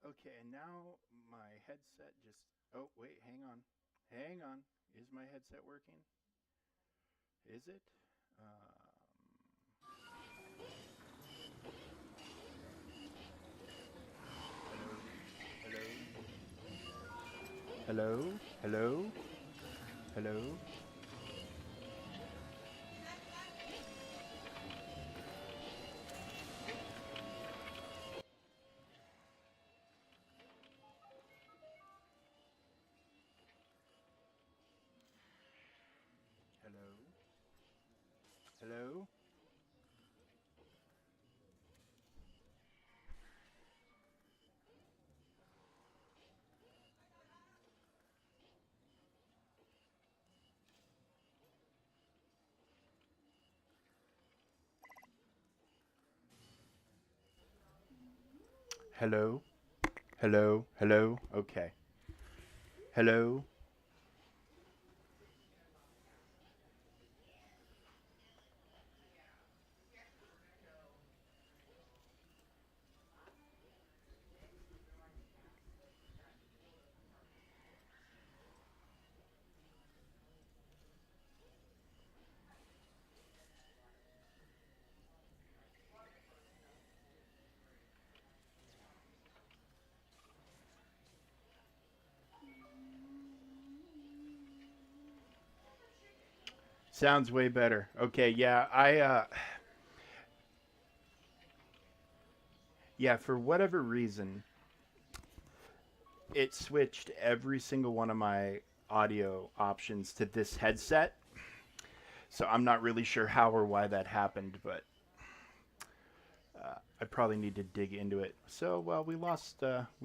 Okay, and now my headset just. Oh, wait, hang on. Hang on. Is my headset working? Is it? Hello? Hello? Hello? Hello? Hello? Hello? Hello? Hello? Okay. Hello? Sounds way better. Okay, yeah, yeah, for whatever reason, it switched every single one of my audio options to this headset. So I'm not really sure how or why that happened, but I probably need to dig into it. So, well, we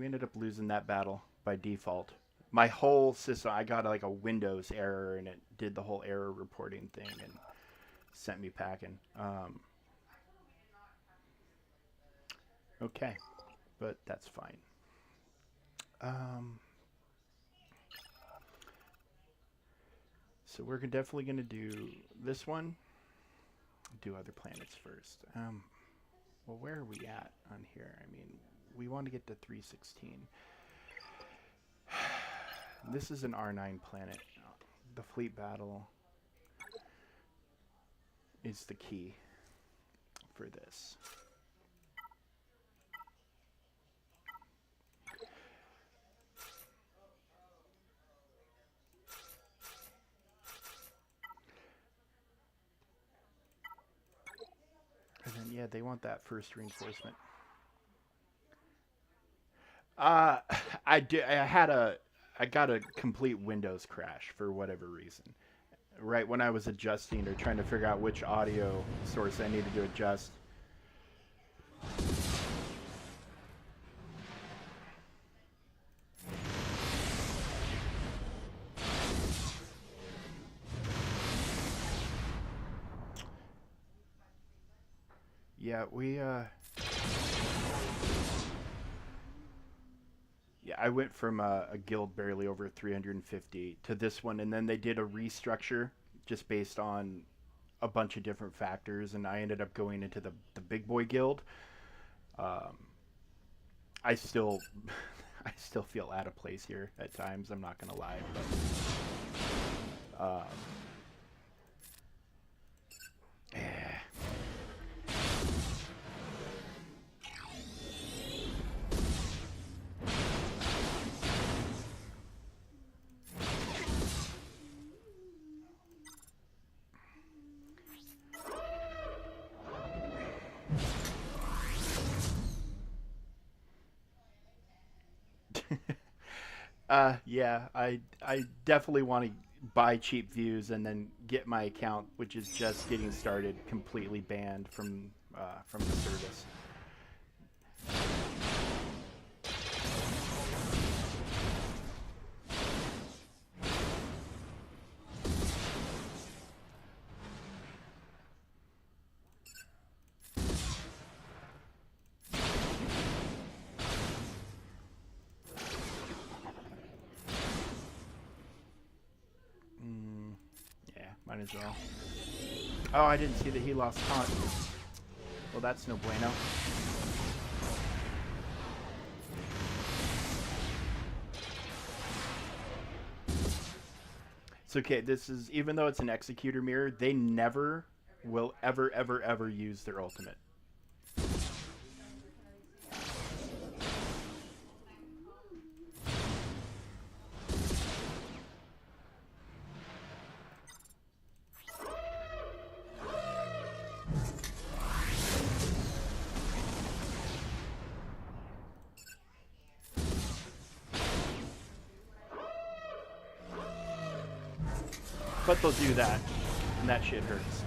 ended up losing that battle by default. My whole system, I got like a Windows error and it did the whole error reporting thing and sent me packing. Okay, but that's fine. Um, so we're definitely going to do this one, do other planets first. Well, where are we at on here? I mean, we want to get to 316. This is an R9 planet. The fleet battle is the key for this. And then, yeah, they want that first reinforcement. Uh, I did. I got a complete Windows crash for whatever reason. Right when I was adjusting or trying to figure out which audio source I needed to adjust. Yeah, yeah, I went from a guild barely over 350 to this one, and then they did a restructure just based on a bunch of different factors, and I ended up going into the big boy guild. Um, I still I still feel out of place here at times. I'm not gonna lie, but yeah. Yeah, I definitely want to buy cheap views and then get my account, which is just getting started, completely banned from the service. Mm, yeah, might as well. Oh, I didn't see that he lost taunt. Well, that's no bueno. So okay, this is, even though it's an executor mirror, they never will ever use their ultimate. But they'll do that, and that shit hurts.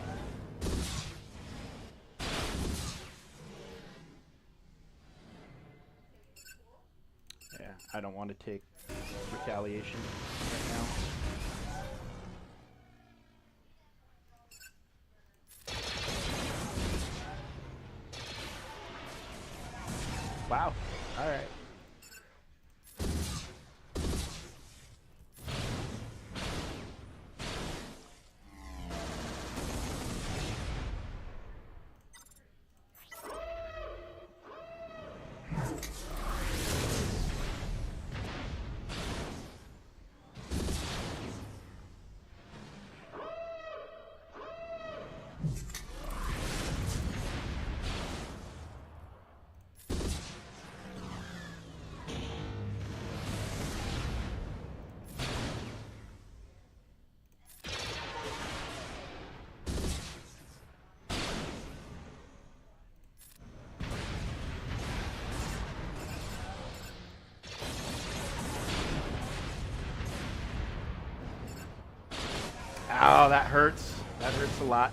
Yeah, I don't want to take retaliation right now. Wow. All right. Oh, that hurts. That hurts a lot.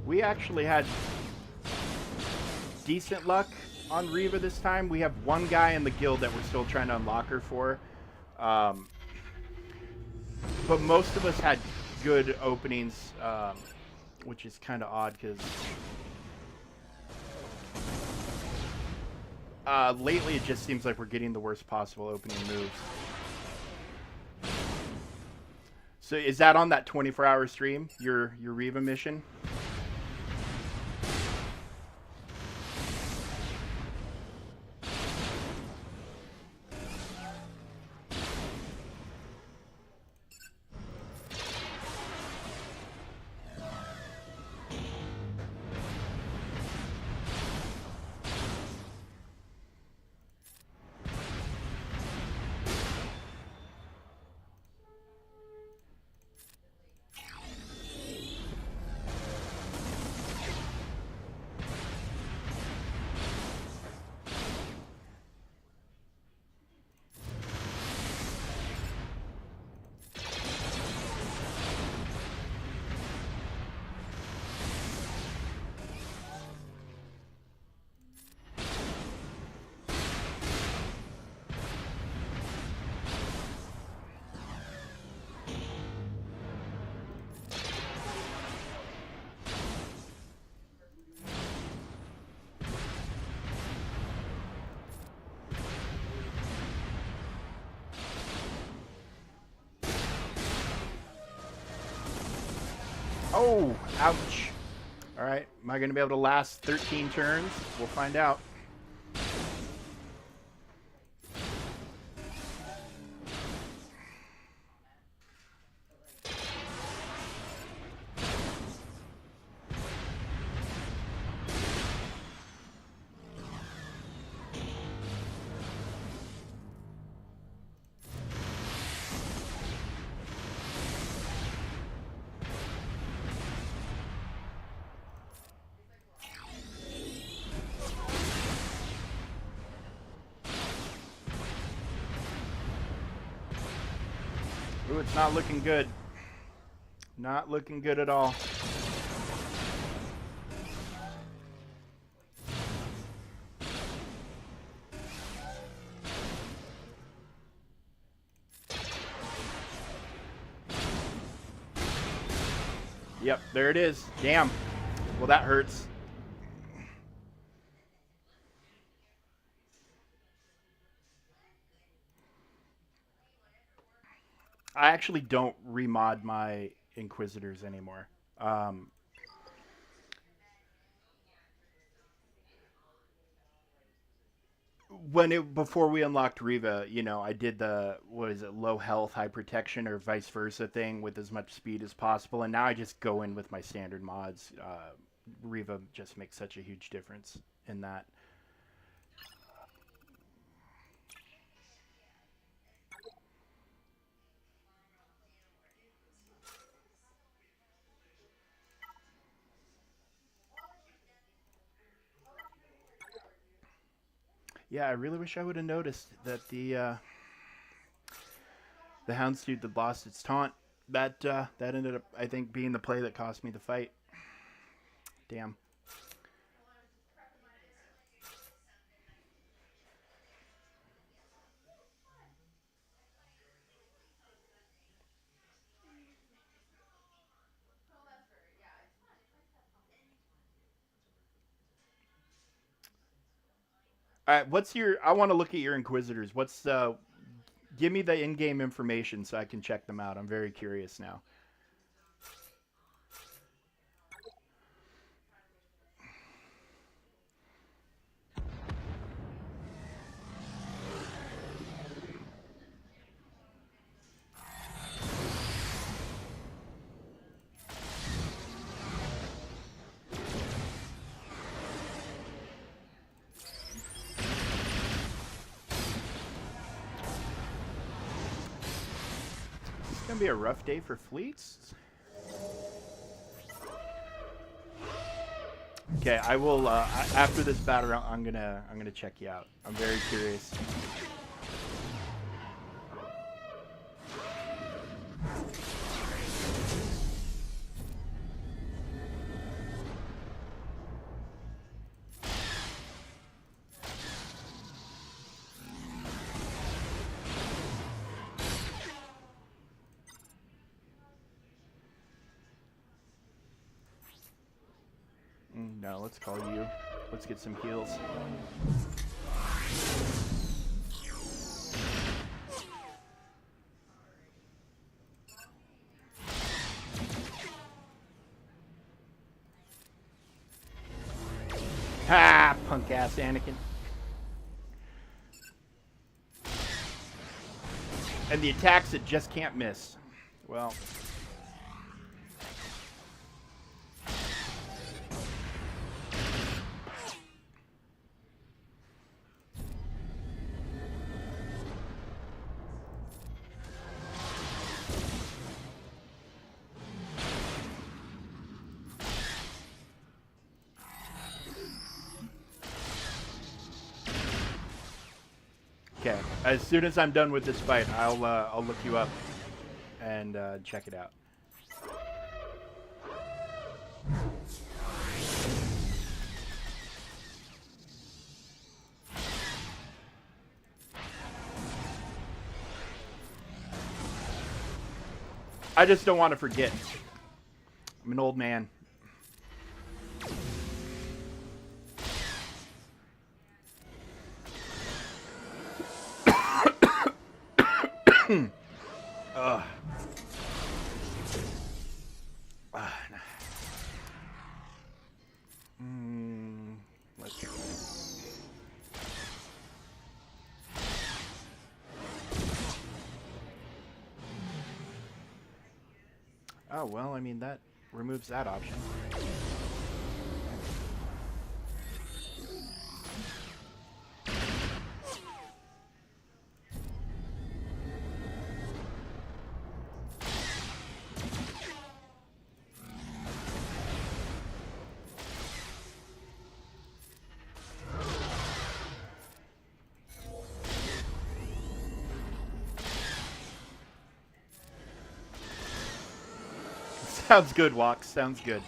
We actually had decent luck on Reva this time. We have one guy in the guild that we're still trying to unlock her for. But most of us had good openings, which is kind of odd because lately it just seems like we're getting the worst possible opening moves. So is that on that 24-hour stream, your Reva mission? Oh, ouch. All right, am I going to be able to last 13 turns? We'll find out. Ooh, it's not looking good. Not looking good at all. Yep, there it is. Damn. Well, that hurts. I actually don't remod my Inquisitors anymore. Um, when it before we unlocked Riva, you know, I did the what is it, low health, high protection, or vice versa thing with as much speed as possible, and now I just go in with my standard mods. Riva just makes such a huge difference in that. Yeah, I really wish I would have noticed that the Houndstooth that lost its taunt that ended up I think being the play that cost me the fight. Damn. All right, what's your? I want to look at your Inquisitors. What's Give me the in-game information so I can check them out. I'm very curious now. It's gonna be a rough day for fleets. Okay, I will. After this battle, I'm gonna check you out. I'm very curious. No, let's call you. Let's get some heals. Ha! Punk ass Anakin. And the attacks it just can't miss. Well. Okay. As soon as I'm done with this fight, I'll look you up and check it out. I just don't want to forget. I'm an old man. Ugh. Let's try. Oh, well, I mean, that removes that option. Sounds good, Walks. Sounds good.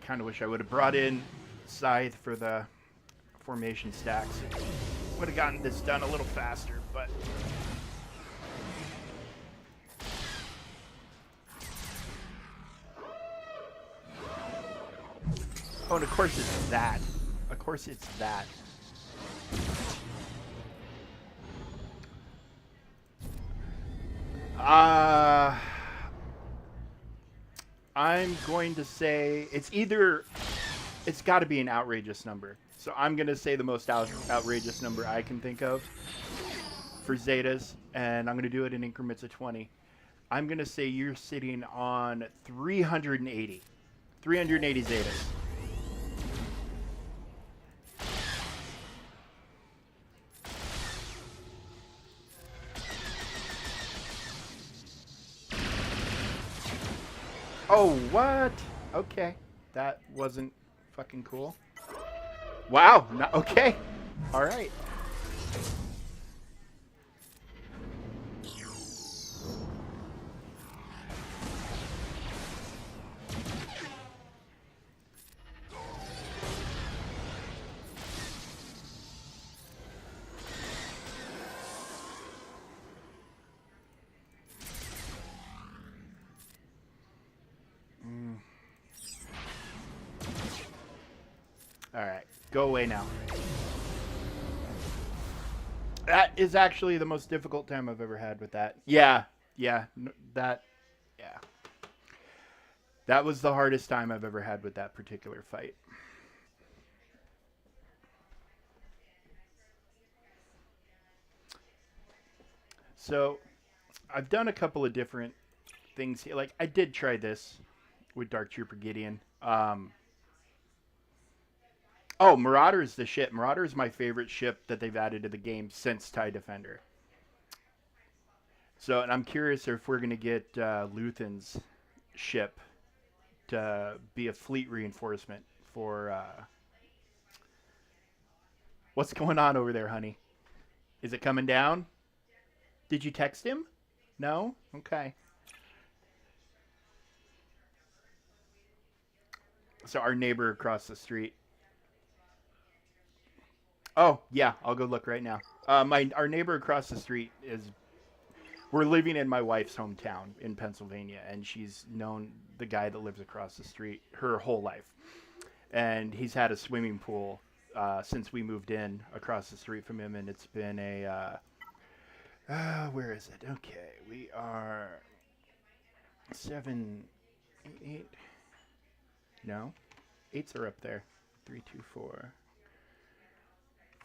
kind of wish I would have brought in Scythe for the formation stacks. Would have gotten this done a little faster, but... Oh, and of course it's that. Of course it's that. I'm going to say it's either... It's got to be an outrageous number. So I'm going to say the most outrageous number I can think of for Zetas, and I'm going to do it in increments of 20. I'm going to say you're sitting on 380. 380 Zetas. Oh, what? Okay. That wasn't fucking cool. Wow. No, okay. All right. All right. Go away now. That is actually the most difficult time I've ever had with that. Yeah. Yeah. That. Yeah. That was the hardest time I've ever had with that particular fight. So, I've done a couple of different things here. Like, I did try this with Dark Trooper Gideon. Oh, Marauder is the shit. Marauder is my favorite ship that they've added to the game since TIE Defender. So, and I'm curious if we're going to get Luthen's ship to be a fleet reinforcement for... What's going on over there, honey? Is it coming down? Did you text him? No? Okay. So our neighbor across the street. Oh, yeah, I'll go look right now. Our neighbor across the street is... We're living in my wife's hometown in Pennsylvania, and she's known the guy that lives across the street her whole life. And he's had a swimming pool since we moved in across the street from him, and it's been a... where is it? Okay, we are 7, 8. No, 8s are up there. 3, 2, 4,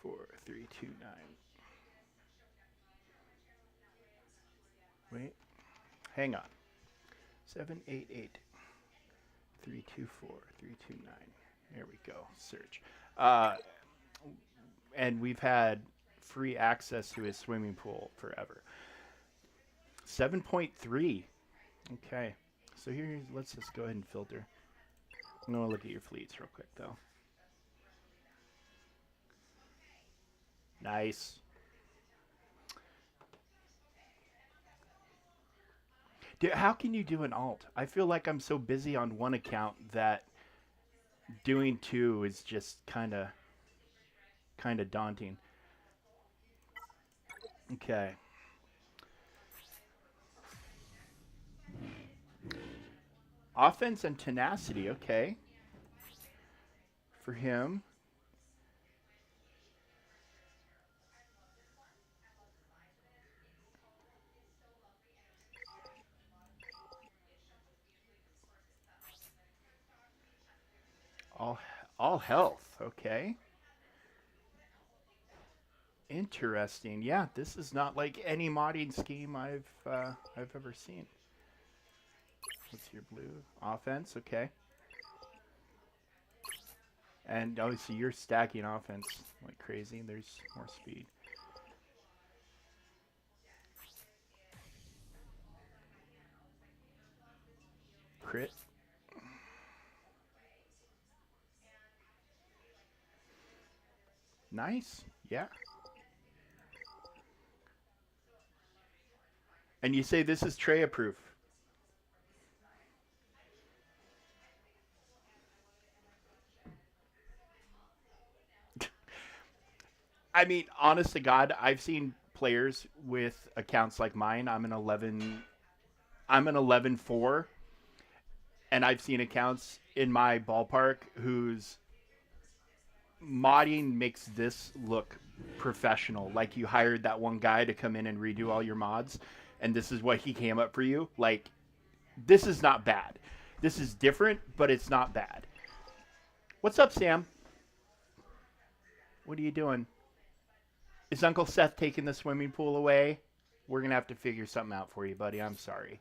4, 3, 2, 9. Wait, hang on. 7, 8, 8. 3, 2, 4, 3, 2, 9. There we go. Search. And we've had free access to his swimming pool forever. 7.3. Okay. So here, let's just go ahead and filter. I'm going to look at your fleets real quick, though. Nice. How can you do an alt? I feel like I'm so busy on one account that doing two is just kind of daunting. Okay. Offense and tenacity, okay. For him. All health, okay. Interesting. Yeah, this is not like any modding scheme I've ever seen. What's your blue? Offense, okay. And obviously you're stacking offense like crazy. There's more speed. Crit. Nice. Yeah. And you say this is Treya proof. I mean, honest to God, I've seen players with accounts like mine. I'm an 11-4, and I've seen accounts in my ballpark whose modding makes this look professional. Like you hired that one guy to come in and redo all your mods, and this is what he came up for you. Like, this is not bad. This is different, but it's not bad. What's up, Sam? What are you doing? Is Uncle Seth taking the swimming pool away? We're gonna have to figure something out for you, buddy. I'm sorry.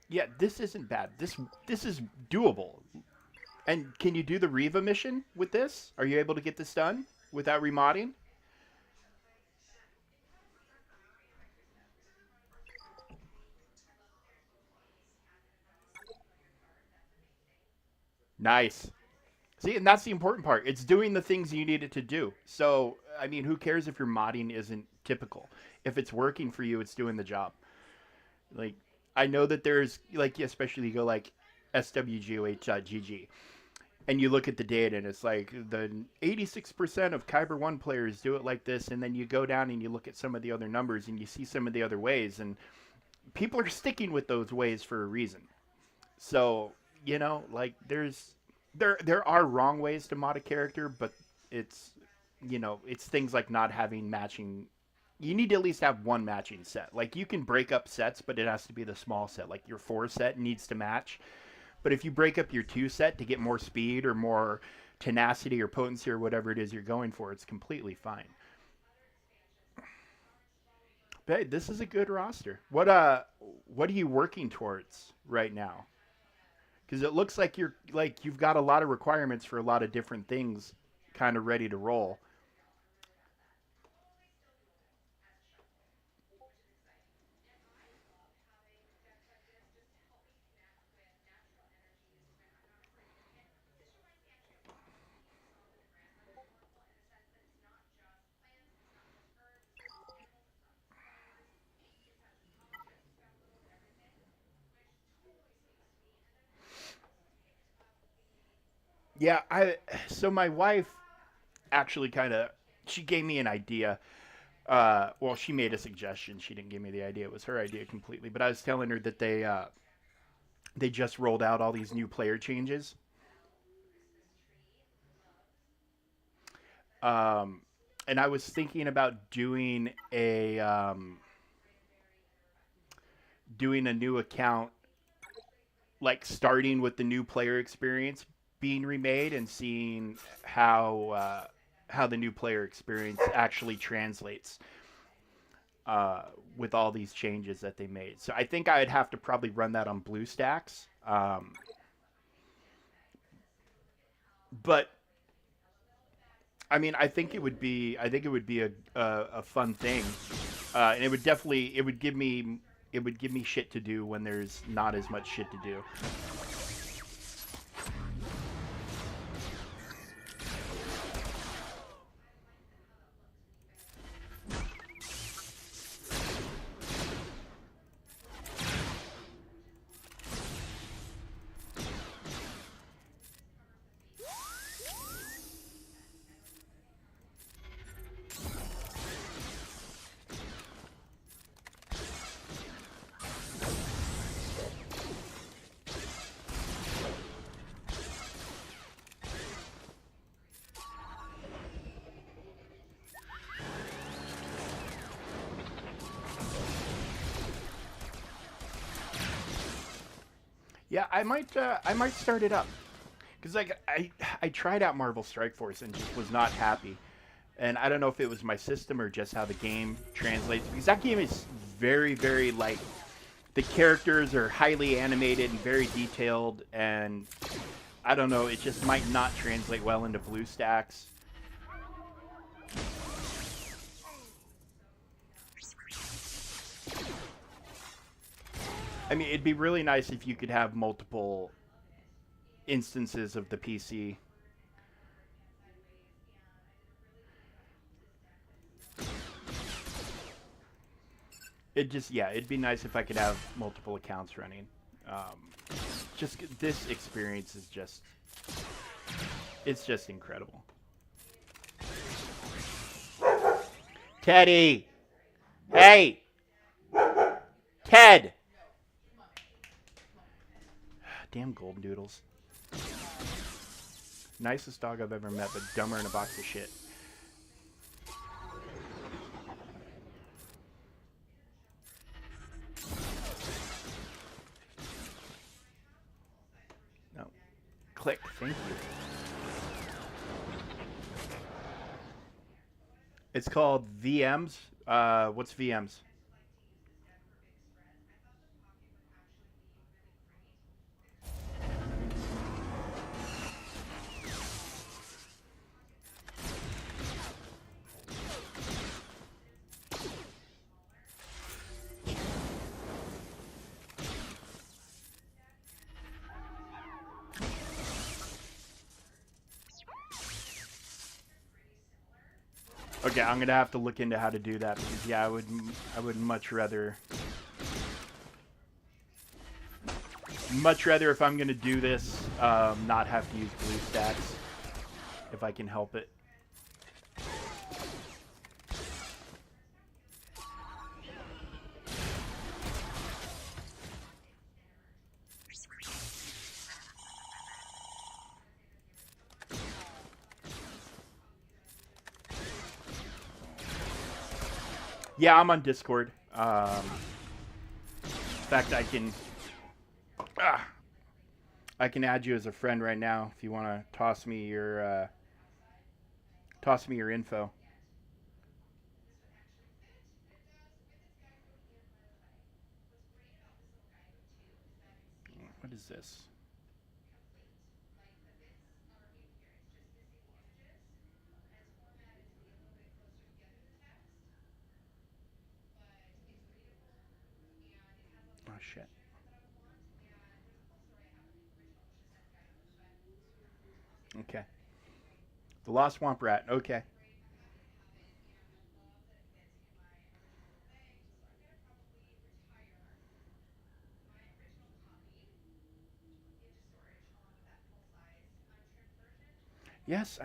Yeah, this isn't bad. This is doable. And can you do the Riva mission with this? Are you able to get this done without remodding? Nice. See, and that's the important part. It's doing the things you need it to do. So, I mean, who cares if your modding isn't typical? If it's working for you, it's doing the job. Like, I know that there's, like, especially you go like swgoh.gg, and you look at the data, and it's like the 86% of Kyber 1 players do it like this, and then you go down and you look at some of the other numbers, and you see some of the other ways, and people are sticking with those ways for a reason. So, like there are wrong ways to mod a character, but it's it's things like not having matching. You need to at least have one matching set. Like you can break up sets, but it has to be the small set. Like your 4 set needs to match. But if you break up your 2 set to get more speed or more tenacity or potency or whatever it is you're going for, it's completely fine. But hey, this is a good roster. What are you working towards right now? Because it looks like you've got a lot of requirements for a lot of different things, kind of ready to roll. Yeah, I so my wife actually kind of she gave me an idea. Well, she made a suggestion. She didn't give me the idea. It was her idea completely. But I was telling her that they just rolled out all these new player changes. Um, and I was thinking about doing a new account, like starting with the new player experience being remade and seeing how the new player experience actually translates uh, with all these changes that they made. So I think I'd have to probably run that on BlueStacks. But I mean, I think it would be a fun thing, and it would give me shit to do when there's not as much shit to do. Yeah, I might start it up because like I tried out Marvel Strike Force and just was not happy. And I don't know if it was my system or just how the game translates because that game is very like the characters are highly animated and very detailed, and I don't know, it just might not translate well into BlueStacks. I mean, it'd be really nice if you could have multiple instances of the PC. It'd be nice if I could have multiple accounts running. Just this experience is just It's just incredible. Teddy! Hey! Ted! Damn golden doodles. Nicest dog I've ever met, but dumber in a box of shit. No. Click. Thank you. It's called VMs. What's VMs? Okay, I'm gonna have to look into how to do that because yeah, I would much rather if I'm gonna do this, not have to use blue stats if I can help it. Yeah, I'm on Discord. In fact, ah, I can add you as a friend right now if you want to toss me your info. What is this? Oh shit. Okay. The Lost Swamp Rat. Okay. Yes,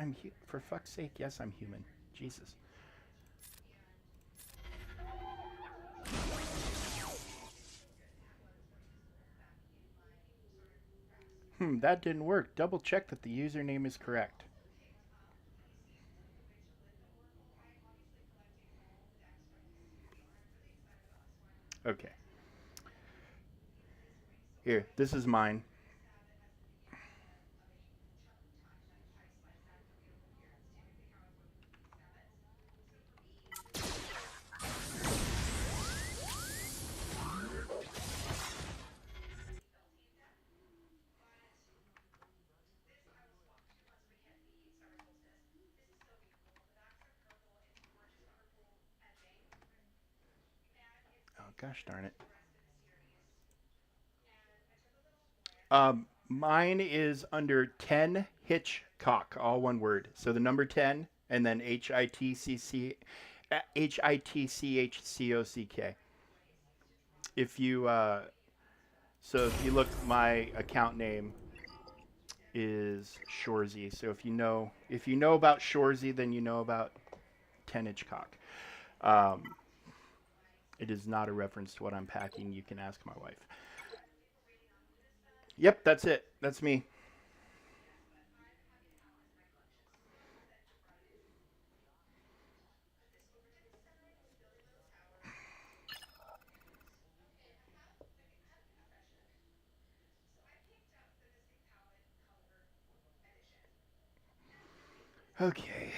for fuck's sake. Yes, I'm human. Jesus. That didn't work. Double check that the username is correct. Okay. Here, this is mine. Oh gosh darn it. Mine is under 10 Hitchcock, all one word. So the number 10 and then HITCHCOCK. If you so if you look, my account name is Shorzy. So if you know about Shorzy, then you know about 10 Hitchcock. Um, it is not a reference to what I'm packing. You can ask my wife. Yep, that's it. That's me. Okay.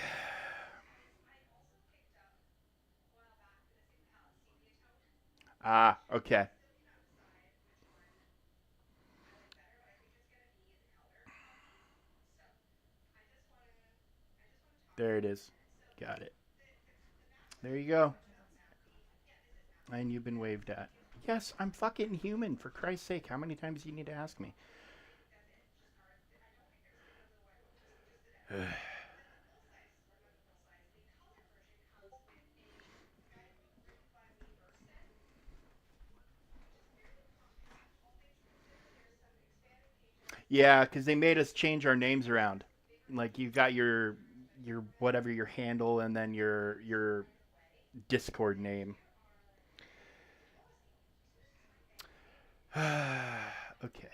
Ah, okay. There it is. Got it. There you go. And you've been waved at. Yes, I'm fucking human, for Christ's sake. How many times do you need to ask me? Yeah, because they made us change our names around. Like you got your whatever your handle and then your Discord name. Okay.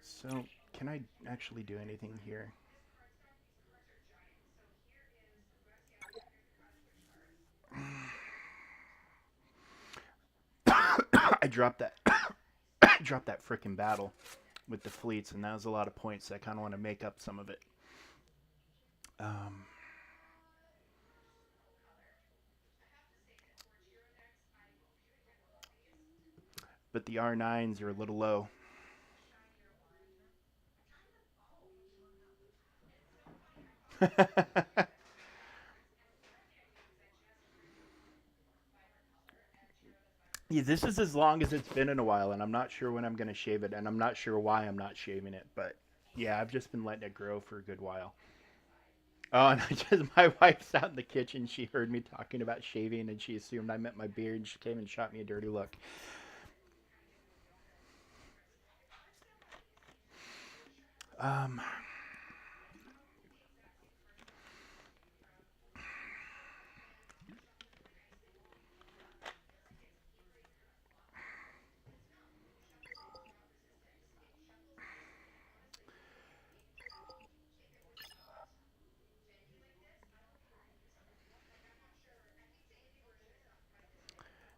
So, can I actually do anything here? I dropped that I dropped that frickin' battle with the fleets, and that was a lot of points. I kind of want to make up some of it. Um, but the R9s are a little low. Yeah, this is as long as it's been in a while, and I'm not sure when I'm going to shave it, and I'm not sure why I'm not shaving it, but yeah, I've just been letting it grow for a good while. Oh, and my wife's out in the kitchen. She heard me talking about shaving, and she assumed I meant my beard, and she came and shot me a dirty look. Um,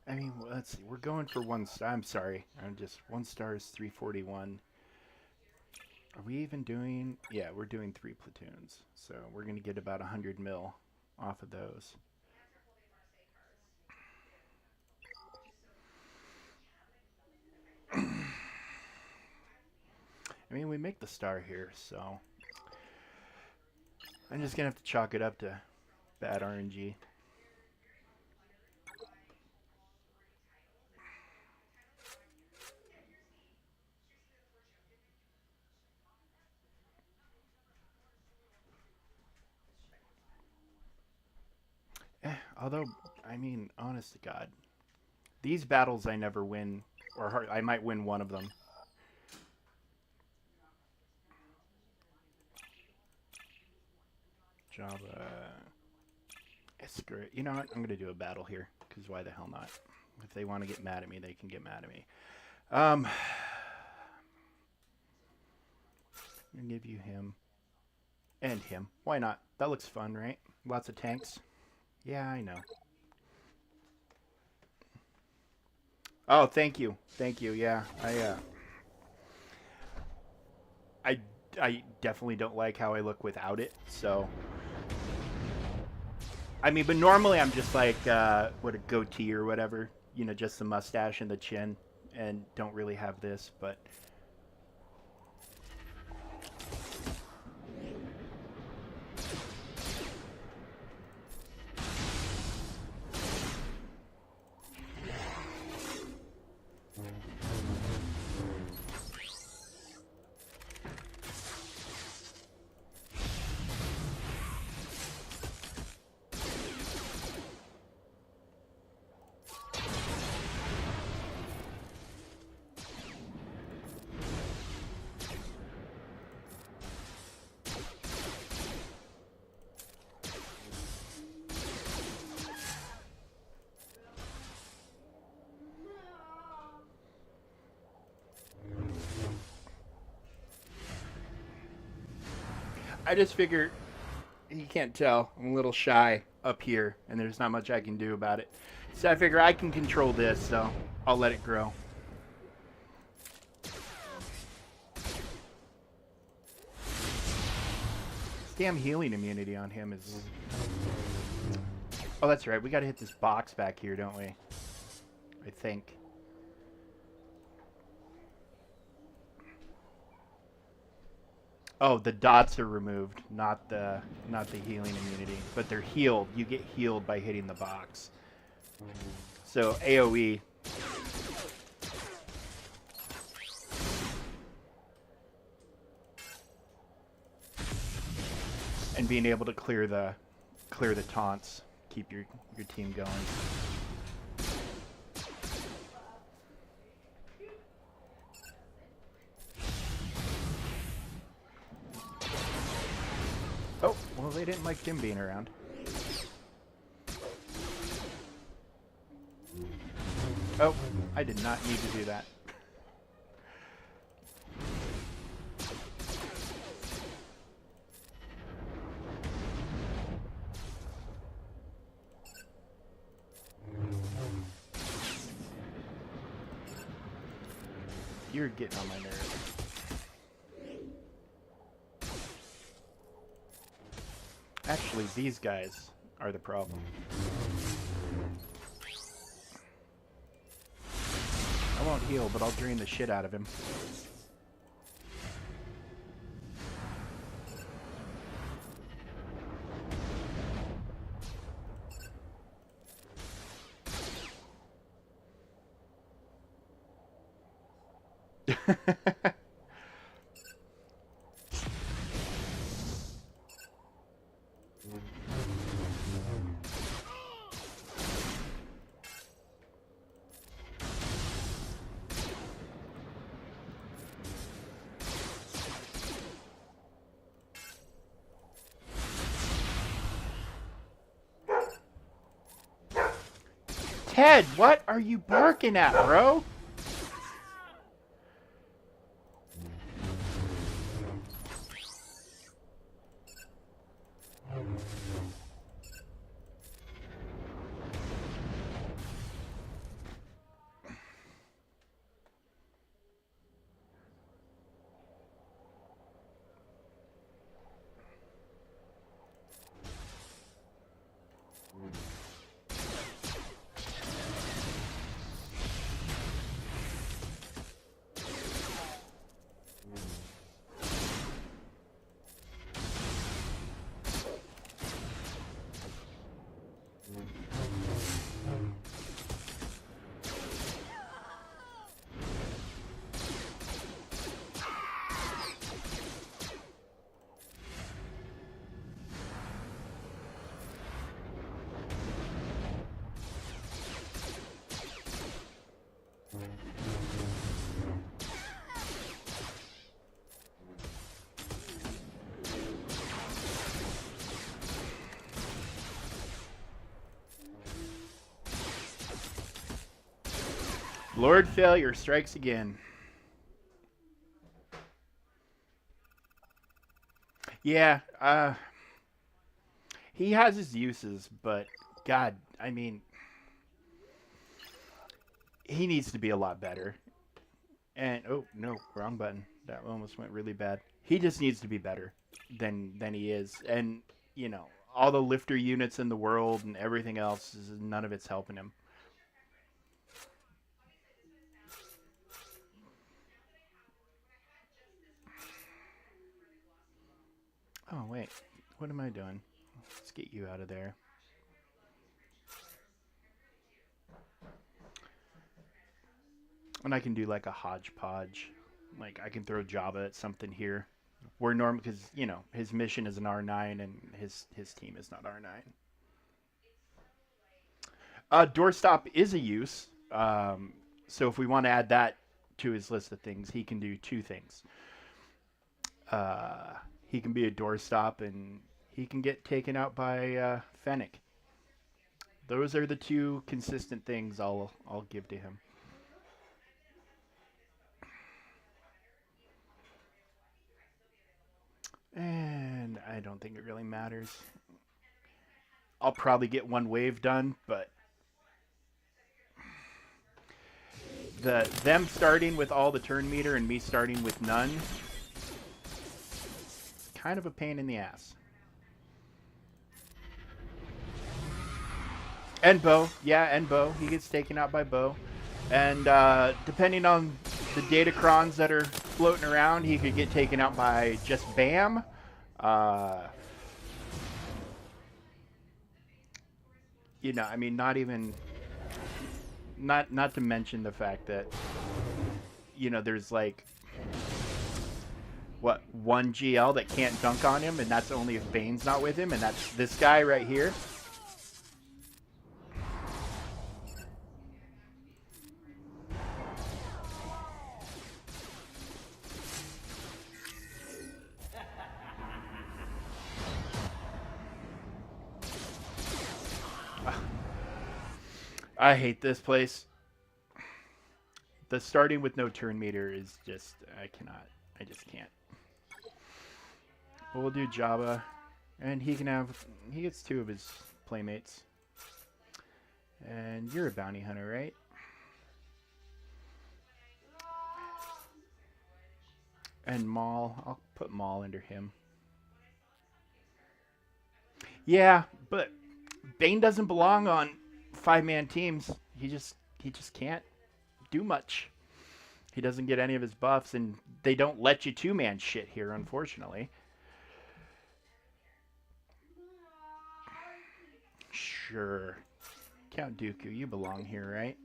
I mean, let's see. We're going for one star. I'm sorry. I'm just one star is 341. Are we even doing? Yeah, we're doing 3 platoons, so we're gonna get about 100 mil off of those. I mean, we make the star here, so I'm just gonna have to chalk it up to bad RNG. Although, I mean, honest to God, these battles I never win, or I might win one of them. Java. Screw it. You know what? I'm gonna do a battle here, because why the hell not? If they want to get mad at me, they can get mad at me. I'm gonna give you him and him. Why not? That looks fun, right? Lots of tanks. Yeah, I know. Oh, thank you, thank you. Yeah, I, I definitely don't like how I look without it. So, I mean, but normally I'm just like what a goatee or whatever. You know, just the mustache and the chin, and don't really have this. But I just figure you can't tell. I'm a little shy up here, and there's not much I can do about it. So I figure I can control this, so I'll let it grow. This damn healing immunity on him is. Oh, that's right. We gotta hit this box back here, don't we? I think. Oh, the dots are removed, not the healing immunity, but they're healed. You get healed by hitting the box. So AOE. And being able to clear the taunts, keep your team going. they didn't like him being around. Oh, I did not need to do that. You're getting on my nerves. Actually, these guys are the problem. I won't heal, but I'll drain the shit out of him. Ted, what are you barking at, bro? Lord Failure strikes again. Yeah, he has his uses, but God, I mean, he needs to be a lot better. And oh no, wrong button. That almost went really bad. He just needs to be better than he is. And you know, all the lifter units in the world and everything else, none of it's helping him. Oh wait, what am I doing? Let's get you out of there. And I can do like a hodgepodge. Like I can throw Java at something here. We're normal because you know his mission is an R9 and his team is not R9. Doorstop is a use. So if we want to add that to his list of things, he can do two things. He can be a doorstop and he can get taken out by Fennec. Those are the two consistent things I'll give to him. And I don't think it really matters. I'll probably get one wave done, but them starting with all the turn meter and me starting with none, kind of a pain in the ass. And Bo, yeah, and Bo. He gets taken out by Bo. And depending on the datacrons that are floating around, he could get taken out by just Bam. You know, I mean, not to mention the fact that, you know, there's like, what, one GL that can't dunk on him, and that's only if Bane's not with him, and that's this guy right here. I hate this place. The starting with no turn meter is just, I cannot. I just can't. But we'll do Jabba. And he can have, he gets 2 of his playmates. And you're a bounty hunter, right? And Maul, I'll put Maul under him. Yeah, but Bane doesn't belong on 5-man teams. He just can't do much. He doesn't get any of his buffs, and they don't let you 2-man shit here, unfortunately. Sure. Count Dooku, you belong here, right?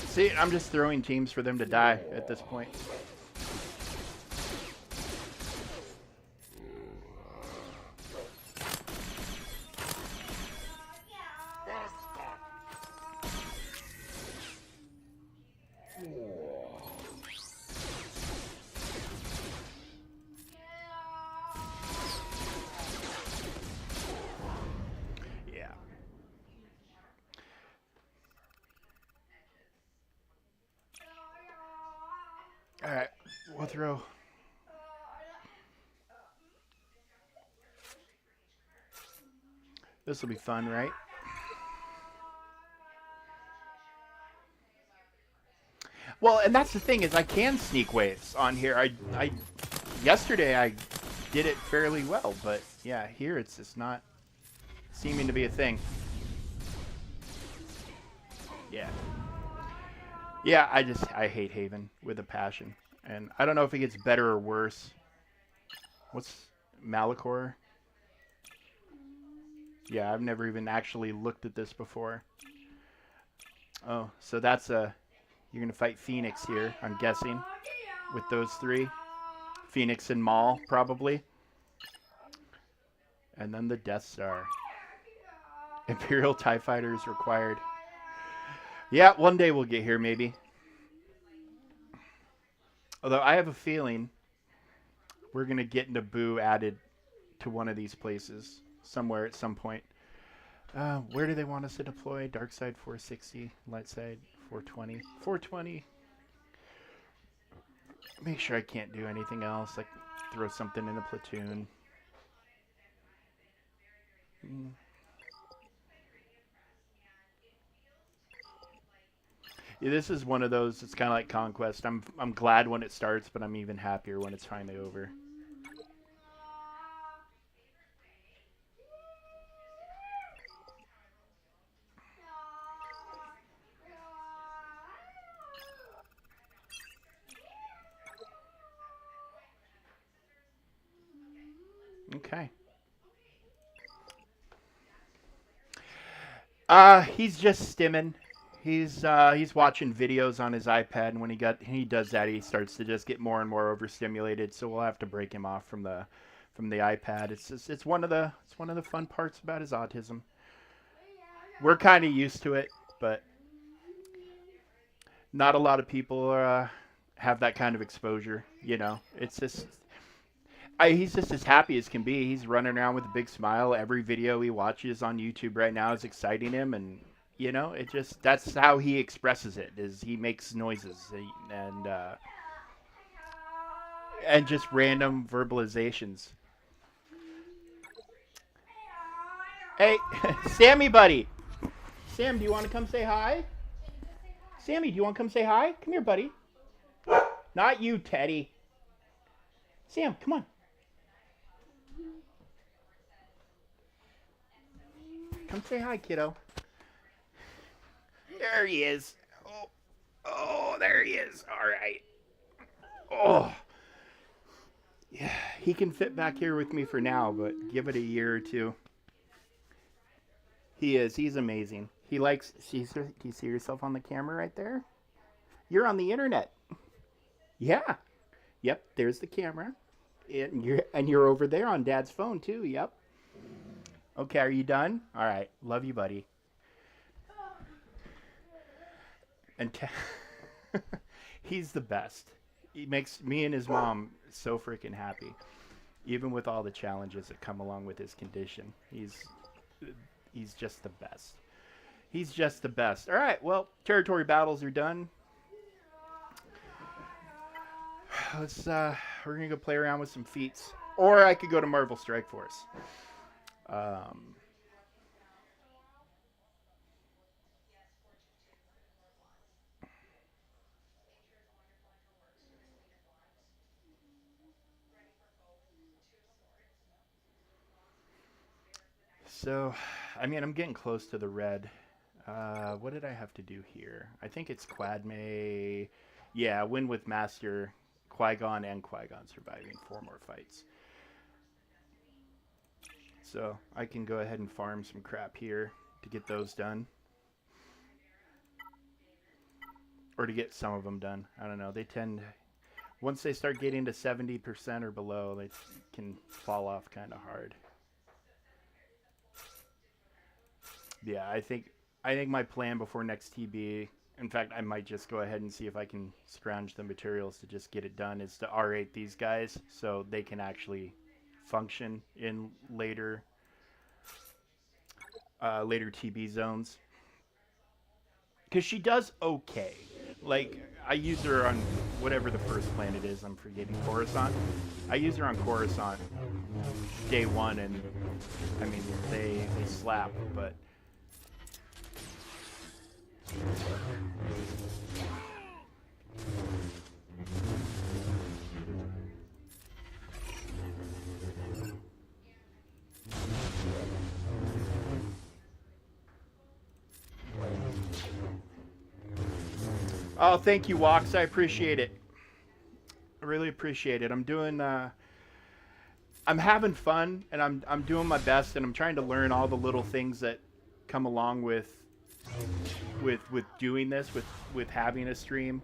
See, I'm just throwing teams for them to die at this point. Yeah. All right, we'll throw. This will be fun, right? Well, and that's the thing is I can sneak waves on here. I yesterday I did it fairly well, but yeah, here it's just not seeming to be a thing. Yeah. Yeah, I hate Haven with a passion. And I don't know if it gets better or worse. What's Malachor? Yeah, I've never even actually looked at this before. Oh, so that's a... You're going to fight Phoenix here, I'm guessing, with those 3. Phoenix and Maul, probably. And then the Death Star. Imperial TIE Fighters required. Yeah, one day we'll get here, maybe. Although I have a feeling we're going to get Naboo added to one of these places somewhere at some point. Where do they want us to deploy? Dark side 460, light side 420. 420. Make sure I can't do anything else, like throw something in a platoon. Yeah, this is one of those. It's kind of like Conquest. I'm glad when it starts, but I'm even happier when it's finally over. Okay. He's just stimming. He's watching videos on his iPad, and when he does that, he starts to just get more and more overstimulated. So we'll have to break him off from the iPad. It's one of the fun parts about his autism. We're kind of used to it, but not a lot of people have that kind of exposure. You know, it's just he's just as happy as can be. He's running around with a big smile. Every video he watches on YouTube right now is exciting him, and you know, it just that's how he expresses it. Is he makes noises and just random verbalizations. Hey, Sammy, buddy. Sam, do you want to come say hi? Sammy, do you want to come say hi? Come here, buddy. Not you, Teddy. Sam, come on. Come say hi, kiddo. There he is. Oh, there he is. All right. Oh. Yeah, he can fit back here with me for now, but give it a year or two. He is. He's amazing. He likes... Do you see yourself on the camera right there? You're on the internet. Yeah. Yep, there's the camera. And you're over there on Dad's phone too. Yep. Okay, are you done? All right. Love you, buddy. And he's the best. He makes me and his mom so freaking happy, even with all the challenges that come along with his condition. He's just the best. He's just the best. All right. Well, territory battles are done. Let's we're gonna go play around with some feats, or I could go to Marvel Strike Force. Um, so, I mean, I'm getting close to the red. What did I have to do here? I think it's Quadme. Yeah, win with Master, Qui-Gon, and Qui-Gon surviving 4 more fights. So I can go ahead and farm some crap here to get those done, or to get some of them done. I don't know. They tend, once they start getting to 70% or below, they can fall off kind of hard. Yeah, I think my plan before next TB, in fact, I might just go ahead and see if I can scrounge the materials to just get it done, is to R8 these guys so they can actually function in later TB zones. Because she does okay. Like, I use her on whatever the first planet is. I'm forgetting Coruscant. I use her on Coruscant day one, and I mean they slap, but oh, thank you, Walks. I appreciate it. I really appreciate it. I'm having fun, and I'm doing my best, and I'm trying to learn all the little things that come along with doing this, with having a stream.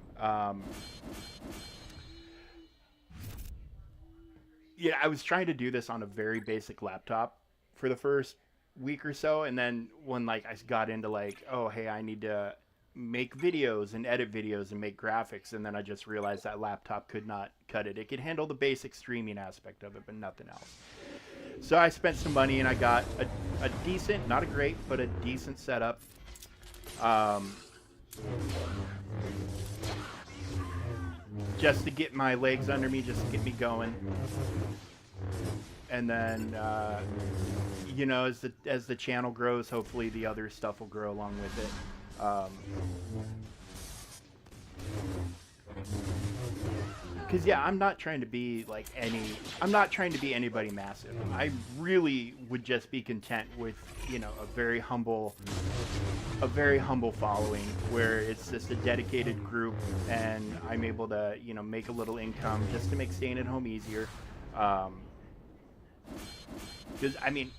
Yeah, I was trying to do this on a very basic laptop for the first week or so, and then when like I got into like, oh hey, I need to make videos and edit videos and make graphics, and then I just realized that laptop could not cut it. It could handle the basic streaming aspect of it, but nothing else. So I spent some money and I got a decent, not a great, but a decent setup. Um, just to get my legs under me, just to get me going. And then, as the channel grows, hopefully the other stuff will grow along with it. Because yeah, I'm not trying to be I'm not trying to be anybody massive. I really would just be content with, a very humble following where it's just a dedicated group, and I'm able to, make a little income just to make staying at home easier. Because I mean,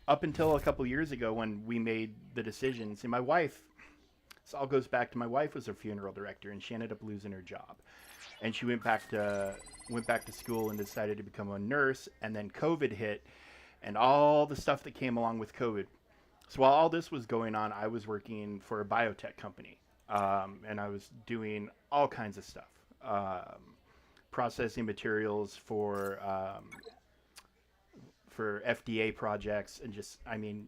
up until a couple years ago when we made the decisions, and my wife, this all goes back to my wife was a funeral director, and she ended up losing her job, and she went back to school and decided to become a nurse, and then COVID hit, and all the stuff that came along with COVID. So while all this was going on, I was working for a biotech company, and I was doing all kinds of stuff, processing materials for FDA projects, and just, I mean,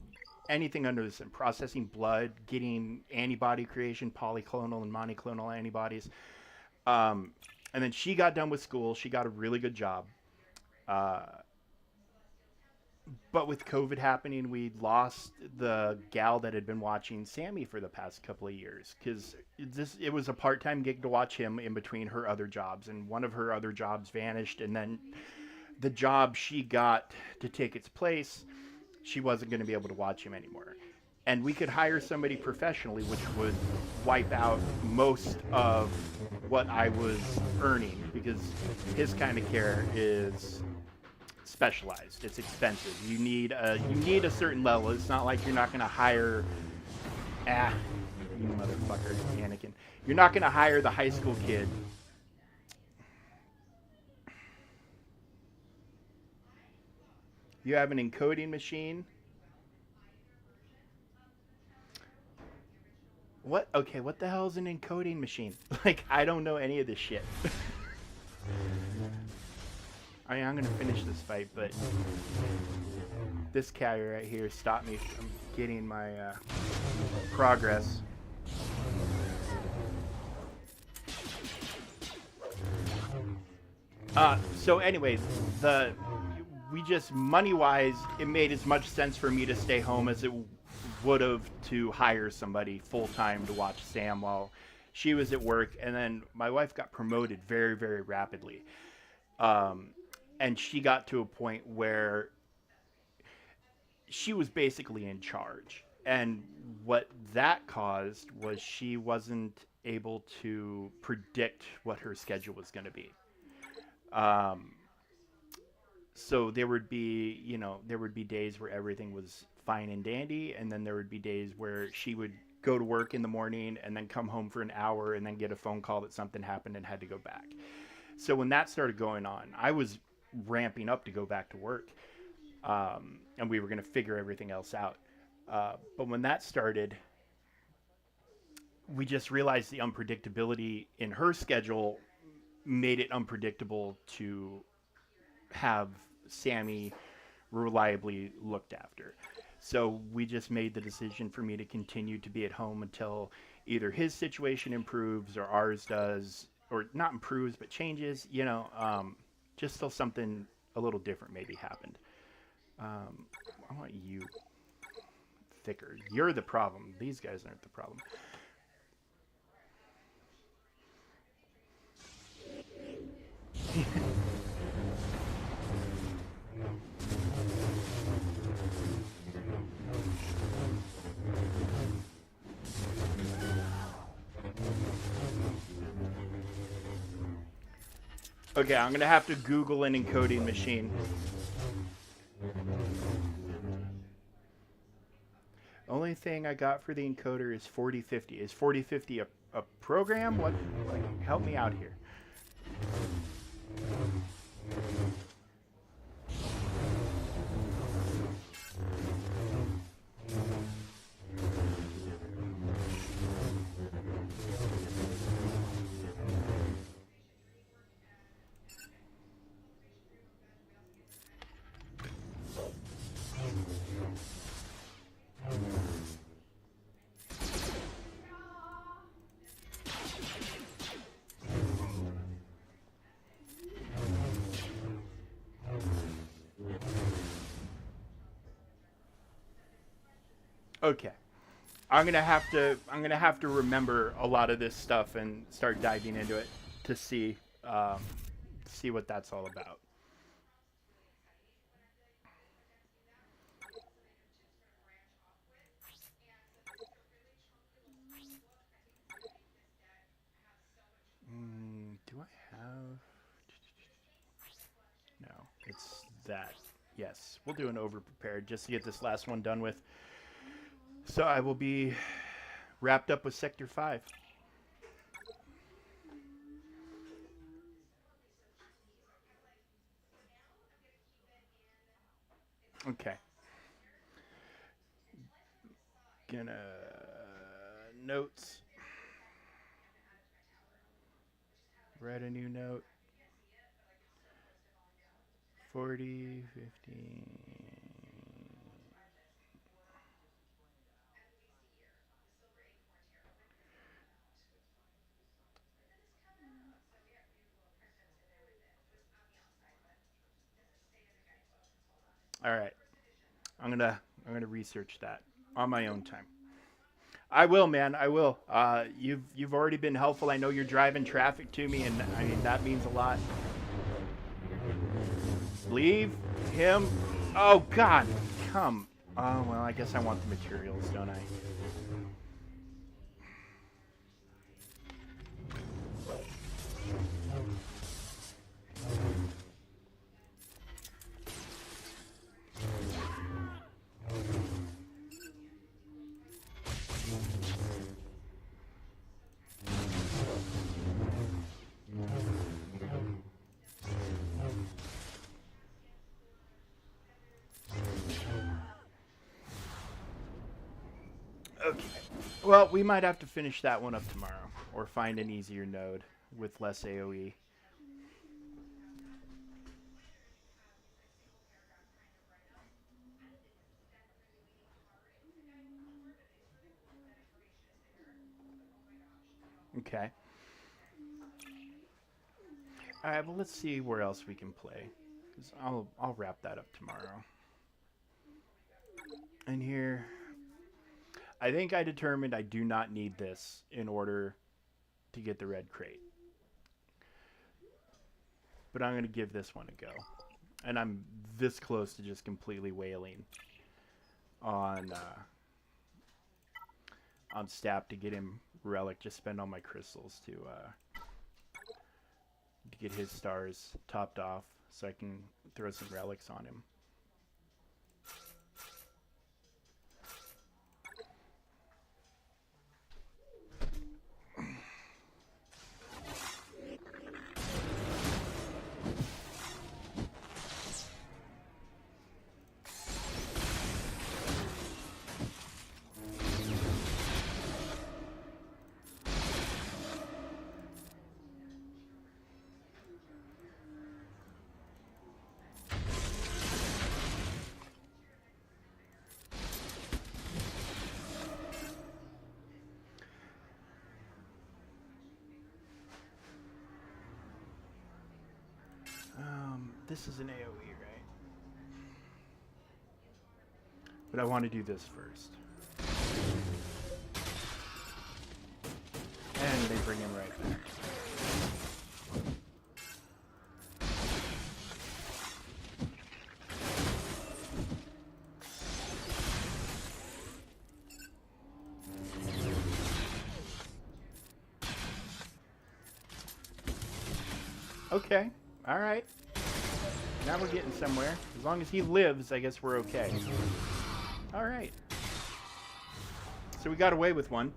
anything under this, and processing blood, getting antibody creation, polyclonal and monoclonal antibodies. And then she got done with school. She got a really good job. But with COVID happening, we lost the gal that had been watching Sammy for the past couple of years, because it was a part-time gig to watch him in between her other jobs, and one of her other jobs vanished, and then the job she got to take its place, she wasn't going to be able to watch him anymore. And we could hire somebody professionally, which would wipe out most of what I was earning, because his kind of care is specialized. It's expensive. You need a certain level. It's not like you're not going to hire, you motherfucker, Anakin. You're not going to hire the high school kid. You have an encoding machine. What? Okay, what the hell is an encoding machine? Like, I don't know any of this shit. I mean, I'm gonna finish this fight, but this guy right here stopped me from getting my progress. So anyways, we just money-wise, it made as much sense for me to stay home as it would have to hire somebody full-time to watch Sam while she was at work. And then my wife got promoted very, very rapidly. And she got to a point where she was basically in charge. And what that caused was she wasn't able to predict what her schedule was going to be. Um, so there would be, there would be days where everything was fine and dandy, and then there would be days where she would go to work in the morning and then come home for an hour and then get a phone call that something happened and had to go back. So when that started going on, I was ramping up to go back to work, and we were going to figure everything else out. But when that started, we just realized the unpredictability in her schedule made it unpredictable to have Sammy reliably looked after. So we just made the decision for me to continue to be at home until either his situation improves or ours does, or not improves, but changes, just till something a little different maybe happened. I want you thicker. You're the problem. These guys aren't the problem. Okay, I'm gonna have to Google an encoding machine. Only thing I got for the encoder is 4050. Is 4050 a program? What? Like, help me out here. Okay. I'm gonna have to remember a lot of this stuff and start diving into it to see what that's all about. Do I have? No, it's that. Yes, we'll do an over prepared just to get this last one done with. So I will be wrapped up with Sector 5. Okay. Gonna notes. Write a new note. 40, 15. All right. I'm gonna research that on my own time. I will, man. I will. You've already been helpful. I know you're driving traffic to me, and I mean that means a lot. Leave him. Oh God, come. Oh well, I guess I want the materials, don't I? Well, we might have to finish that one up tomorrow, or find an easier node with less AoE. Okay. All right. Well, let's see where else we can play. 'Cause I'll wrap that up tomorrow. And here, I think I determined I do not need this in order to get the red crate. But I'm going to give this one a go. And I'm this close to just completely wailing on Stap to get him relic. Just spend all my crystals to get his stars topped off so I can throw some relics on him. This is an AoE, right? But I want to do this first. And they bring him right back. Okay, all right. Now we're getting somewhere. As long as he lives, I guess we're okay. All right. So we got away with one.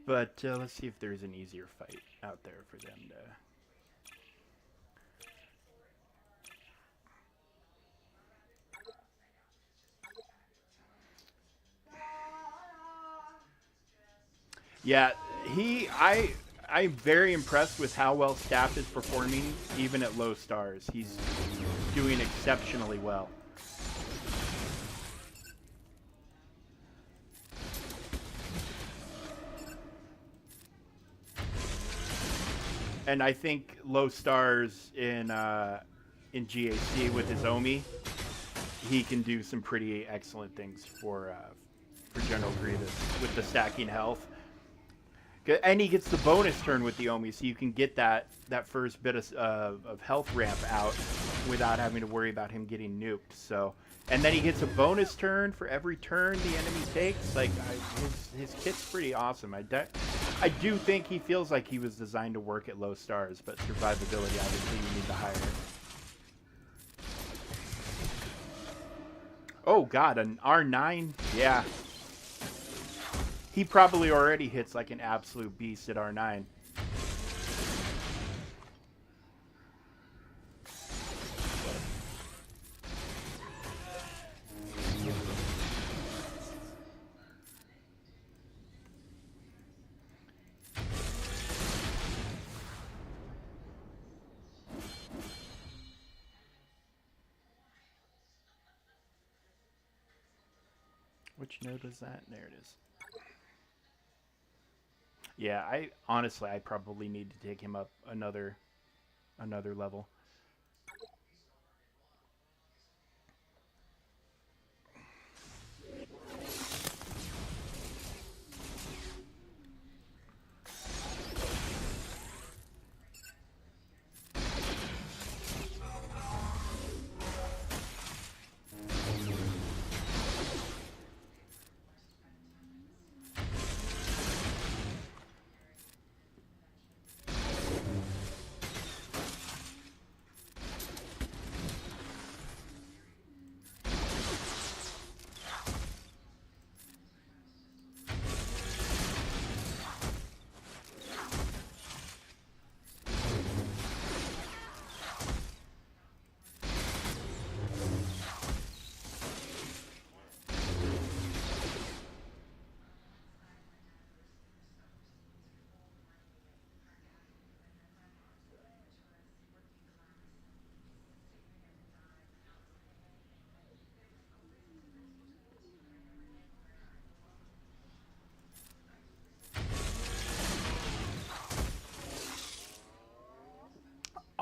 But let's see if there's an easier fight out there for them to... Yeah, I'm very impressed with how well Staff is performing, even at low stars. He's doing exceptionally well. And I think low stars in GAC with his Omi, he can do some pretty excellent things for General Grievous with the stacking health. And he gets the bonus turn with the Omi, so you can get that first bit of health ramp out without having to worry about him getting nuked. So, and then he gets a bonus turn for every turn the enemy takes. Like his kit's pretty awesome. I do think he feels like he was designed to work at low stars, but survivability, obviously, you need to hire it. Oh God, an R9, yeah. He probably already hits like an absolute beast at R9. Which node was that? There it is. Yeah, I probably need to take him up another level.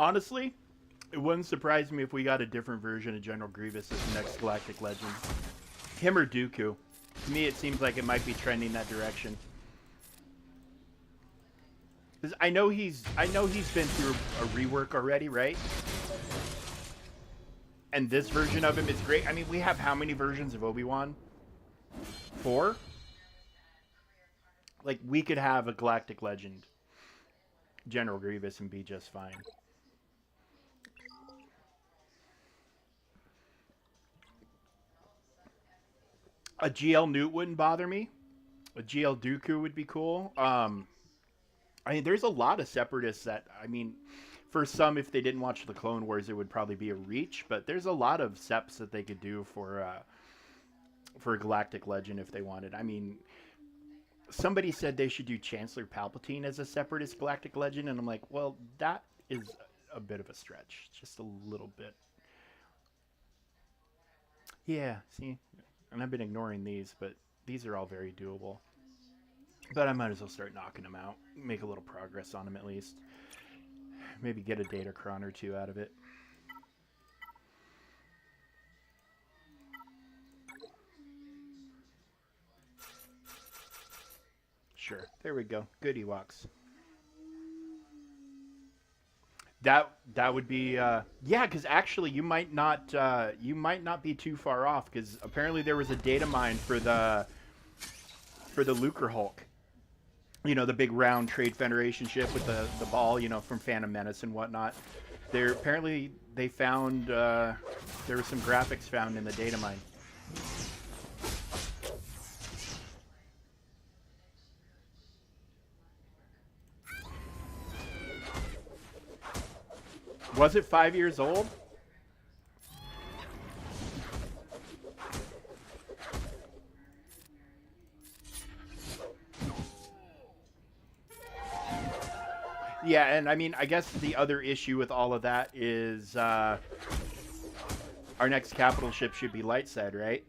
Honestly, it wouldn't surprise me if we got a different version of General Grievous as the next Galactic Legend. Him or Dooku. To me, it seems like it might be trending that direction. Because I know he's been through a rework already, right? And this version of him is great. I mean, we have how many versions of Obi-Wan? 4? Like, we could have a Galactic Legend General Grievous and be just fine. A GL Newt wouldn't bother me. A GL Dooku would be cool. I mean, there's a lot of Separatists that, I mean, for some, if they didn't watch the Clone Wars, it would probably be a reach. But there's a lot of Seps that they could do for a Galactic Legend if they wanted. I mean, somebody said they should do Chancellor Palpatine as a Separatist Galactic Legend, and I'm like, well, that is a bit of a stretch, just a little bit. Yeah, see, and I've been ignoring these, but these are all very doable. But I might as well start knocking them out, make a little progress on them at least. Maybe get a Datacron or two out of it. Sure, there we go. Good Ewoks. That would be yeah, because actually you might not be too far off, because apparently there was a data mine for the Lucre Hulk. You know, the big round Trade Federation ship with the ball, you know, from Phantom Menace and whatnot. There apparently they found there were some graphics found in the data mine. Was it 5 years old? Yeah, and I mean, I guess the other issue with all of that is our next capital ship should be light side, right?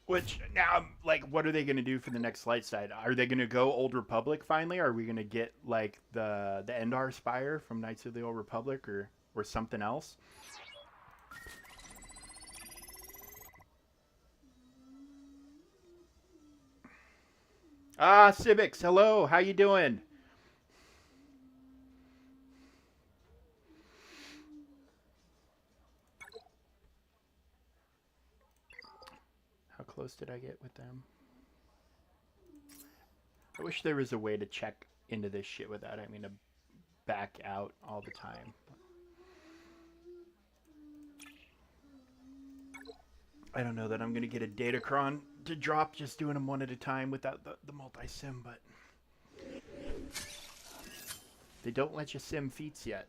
Which now, like, what are they going to do for the next light side? Are they going to go Old Republic finally? Are we going to get like the Endar Spire from Knights of the Old Republic, or something else? Ah, Civics, hello. How you doing? How close did I get with them? I wish there was a way to check into this shit without having to back out all the time. I don't know that I'm going to get a Datacron to drop just doing them one at a time without the multi-sim, but they don't let you sim feats yet.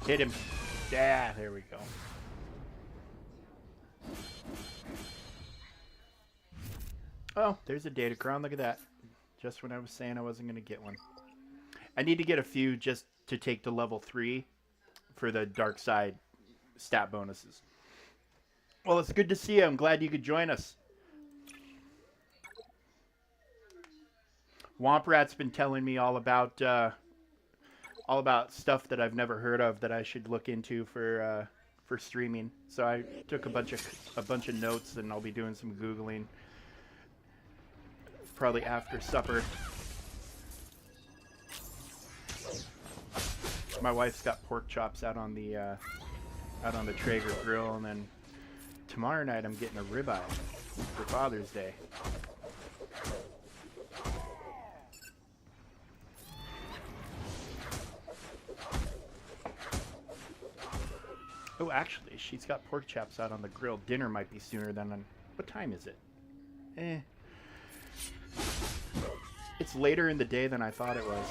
Hit him. Yeah, there we go. Oh, there's a Datacron. Look at that. Just when I was saying I wasn't going to get one. I need to get a few just to take to level 3 for the dark side stat bonuses. Well, it's good to see you. I'm glad you could join us. Womp Rat's been telling me all about stuff that I've never heard of that I should look into for streaming. So I took a bunch of notes, and I'll be doing some googling probably after supper. My wife's got pork chops out on the Traeger grill, and then tomorrow night I'm getting a ribeye for Father's Day. Oh, actually, she's got pork chops out on the grill. Dinner might be sooner than what time is it? It's later in the day than I thought it was.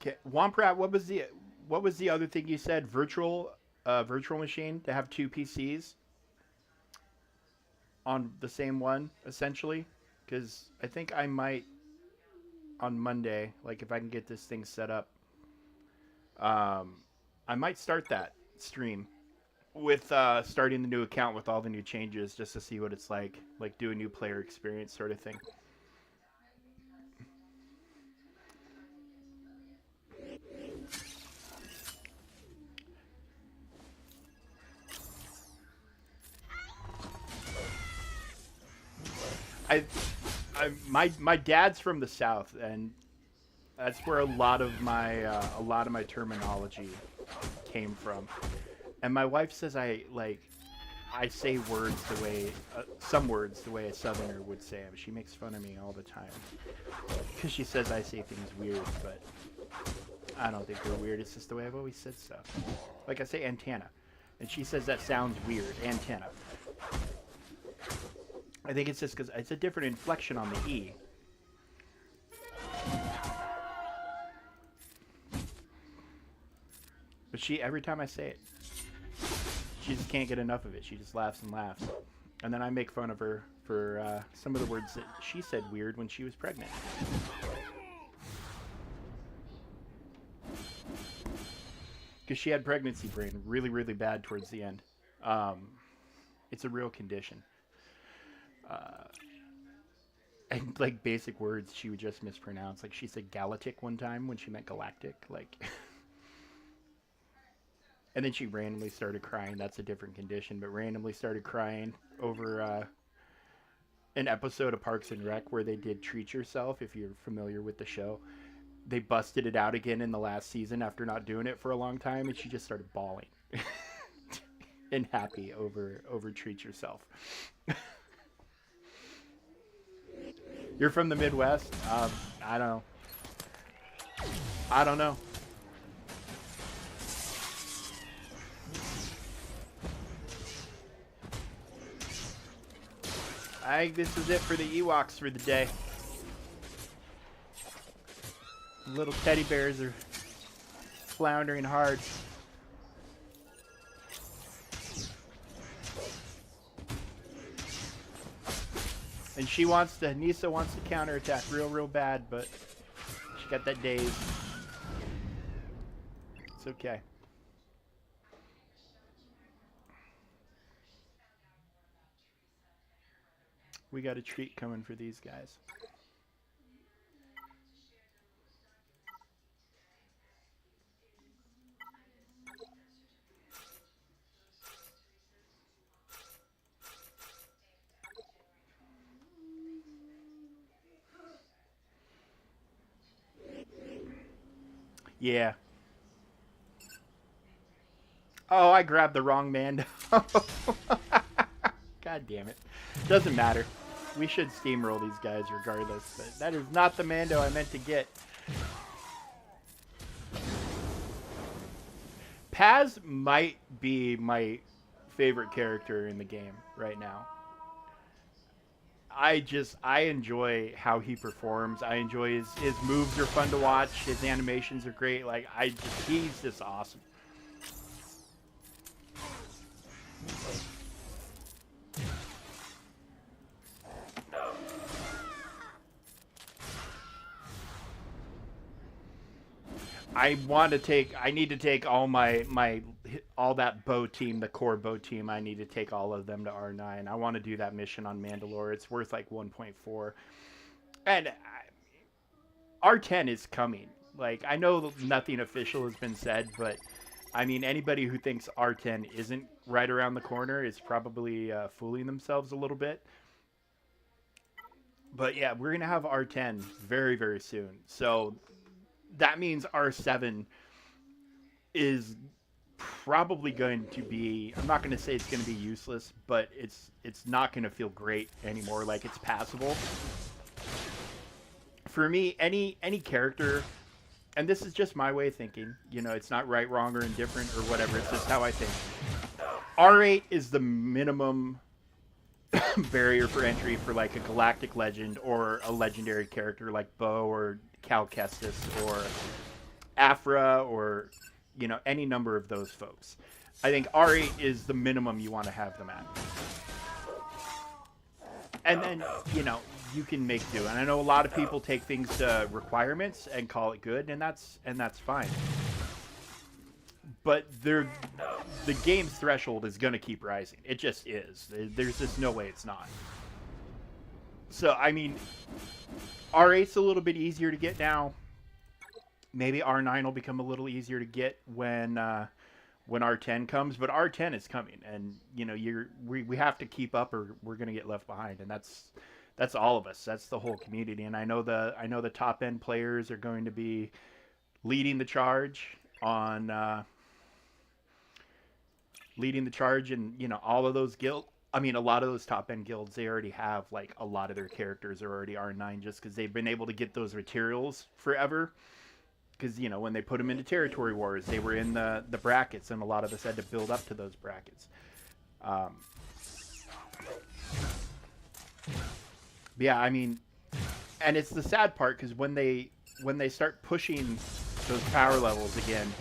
Okay, Womprat, what was the other thing you said? Virtual machine to have two PCs on the same one, essentially? Because I think I might on Monday, like if I can get this thing set up, I might start that stream with starting the new account with all the new changes, just to see what it's like do a new player experience sort of thing. My dad's from the South, and that's where a lot of my terminology came from. And my wife says I say words the way some words the way a Southerner would say them. She makes fun of me all the time because she says I say things weird, but I don't think they're weird. It's just the way I've always said stuff. Like I say antenna, and she says that sounds weird. Antenna. I think it's just because it's a different inflection on the E. But every time I say it, she just can't get enough of it. She just laughs and laughs. And then I make fun of her for some of the words that she said weird when she was pregnant. Because she had pregnancy brain really, really bad towards the end. It's a real condition. And like basic words she would just mispronounce. Like she said galactic one time when she meant galactic. Like, and then she randomly started crying. That's a different condition, but randomly started crying over an episode of Parks and Rec where they did Treat Yourself. If you're familiar with the show, they busted it out again in the last season after not doing it for a long time, and she just started bawling and happy over Treat Yourself. You're from the Midwest? I don't know. I think this is it for the Ewoks for the day. Little teddy bears are floundering hard. And Nisa wants to counterattack real bad, but she got that daze. It's okay. We got a treat coming for these guys. Yeah. Oh, I grabbed the wrong Mando. God damn it. Doesn't matter. We should steamroll these guys regardless, but that is not the Mando I meant to get. Paz might be my favorite character in the game right now. I enjoy how he performs. I enjoy his moves are fun to watch. His animations are great. Like he's just awesome. I need to take all all that bow team, the core bow team. I need to take all of them to R9. I want to do that mission on Mandalore. It's worth like 1.4. And R10 is coming. Like, I know nothing official has been said, but I mean, anybody who thinks R10 isn't right around the corner is probably fooling themselves a little bit. But yeah, we're gonna have R10 very, very soon. So that means R7 is probably going to be, I'm not going to say it's going to be useless, but it's not going to feel great anymore. Like, it's passable. For me, any character, and this is just my way of thinking, you know, it's not right, wrong, or indifferent or whatever, it's just how I think. R8 is the minimum barrier for entry for like a galactic legend or a legendary character like Bo or Cal Kestis or Afra or, you know, any number of those folks. I think R8 is the minimum you want to have them at. And then, you know, you can make do. And I know a lot of people take things to requirements and call it good, and that's fine. But the game's threshold is going to keep rising. It just is. There's just no way it's not. So, I mean, R8's a little bit easier to get now. Maybe R9 will become a little easier to get when R10 comes, but R10 is coming, and you know we have to keep up, or we're gonna get left behind, and that's all of us. That's the whole community, and I know the top end players are going to be leading the charge on and you know all of those guild. I mean, a lot of those top end guilds, they already have like a lot of their characters are already R9 just because they've been able to get those materials forever. Because, you know, when they put them into territory wars, they were in the brackets, and a lot of us had to build up to those brackets. Yeah, I mean, and it's the sad part because when they start pushing those power levels again,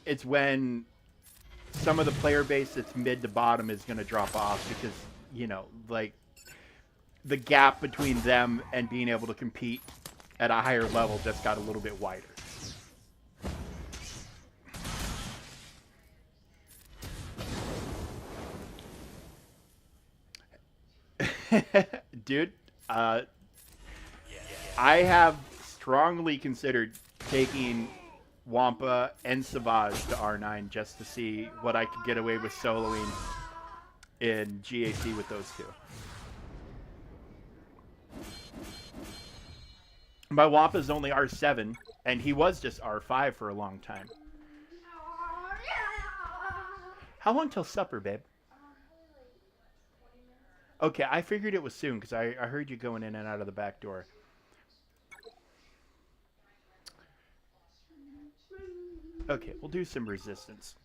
it's when some of the player base that's mid to bottom is going to drop off because, you know, like the gap between them and being able to compete at a higher level just got a little bit wider. Dude, I have strongly considered taking Wampa and Savage to R9 just to see what I could get away with soloing in GAC with those two. My Wampa's only R7, and he was just R5 for a long time. How long till supper, babe? Okay, I figured it was soon because I heard you going in and out of the back door. Okay, we'll do some resistance.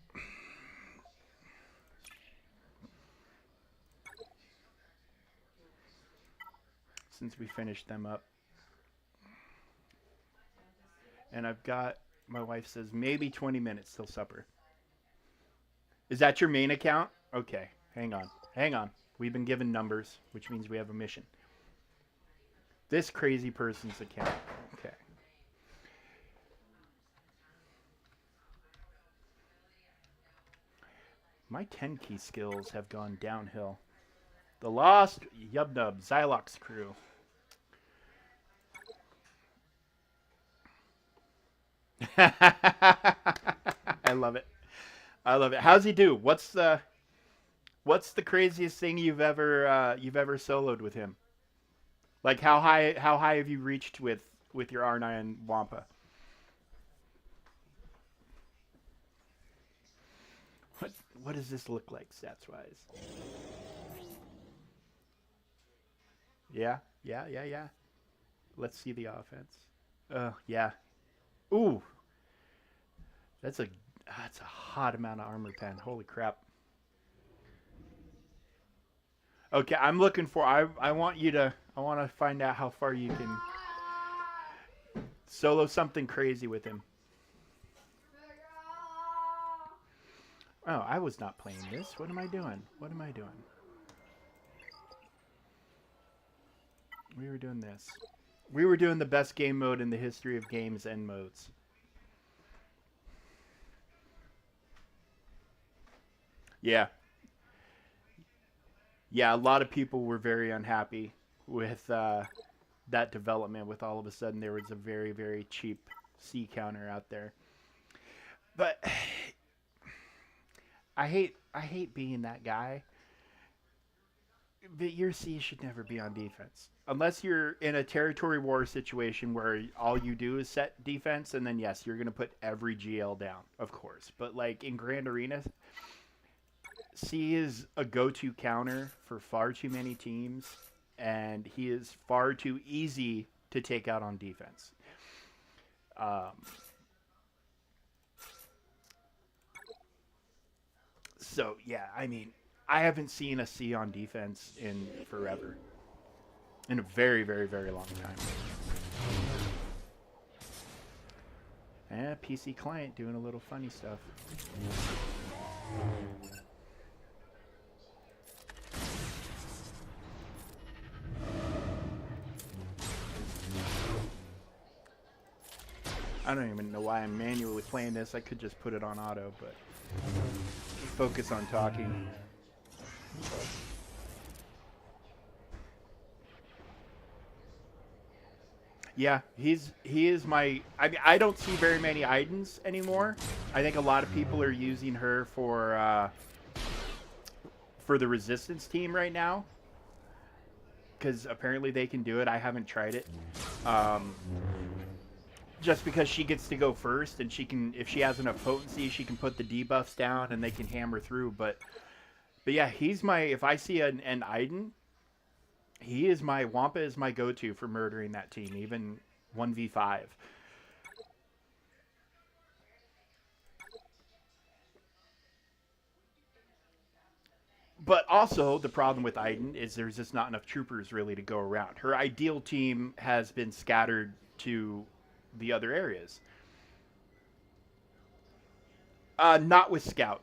Since we finished them up. And I've got, my wife says, maybe 20 minutes till supper. Is that your main account? Okay, hang on. Hang on. We've been given numbers, which means we have a mission. This crazy person's account. Okay. My 10 key skills have gone downhill. The Lost Yubnub Xylox crew. I love it. I love it. How's he do? What's the craziest thing you've ever soloed with him? Like how high have you reached with your R9 Wampa? What does this look like stats wise? Yeah, yeah, yeah, yeah. Let's see the offense. Yeah. Ooh, that's a hot amount of armor pen. Holy crap. Okay, I'm looking for. I want you to. I want to find out how far you can solo something crazy with him. Oh, I was not playing this. What am I doing? What am I doing? We were doing this. We were doing the best game mode in the history of games end modes. Yeah, yeah. A lot of people were very unhappy with that development. With all of a sudden there was a very very cheap C counter out there. But I hate being that guy. But your C should never be on defense. Unless you're in a territory war situation where all you do is set defense, and then yes, you're going to put every GL down, of course. But like in Grand Arena, C is a go to counter for far too many teams, and he is far too easy to take out on defense. Um, so, yeah, I mean, I haven't seen a C on defense in forever. In a very, very, very long time. PC client doing a little funny stuff. I don't even know why I'm manually playing this. I could just put it on auto, but focus on talking. Yeah, he is my. I mean, I don't see very many Idens anymore. I think a lot of people are using her for the resistance team right now because apparently they can do it. I haven't tried it. Um, just because she gets to go first and she can, if she has enough potency, she can put the debuffs down and they can hammer through. But yeah, he's my. If I see an Iden, he is my Wampa is my go-to for murdering that team, even 1v5. But also the problem with Iden is there's just not enough troopers really to go around. Her ideal team has been scattered to the other areas. Not with Scout.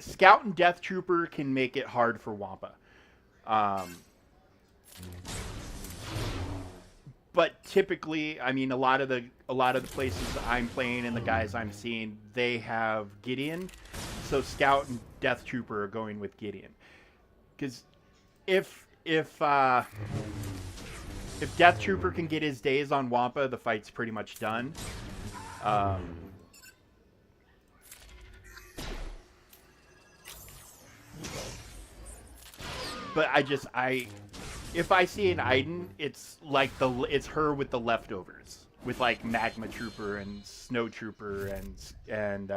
Scout and Death Trooper can make it hard for Wampa. Um, but typically, I mean, a lot of the places I'm playing and the guys I'm seeing, they have Gideon, so Scout and Death Trooper are going with Gideon. Because if if uh, if Death Trooper can get his days on Wampa, the fight's pretty much done. Um, but if I see an Iden, it's like it's her with the leftovers, with like Magma Trooper and Snow Trooper and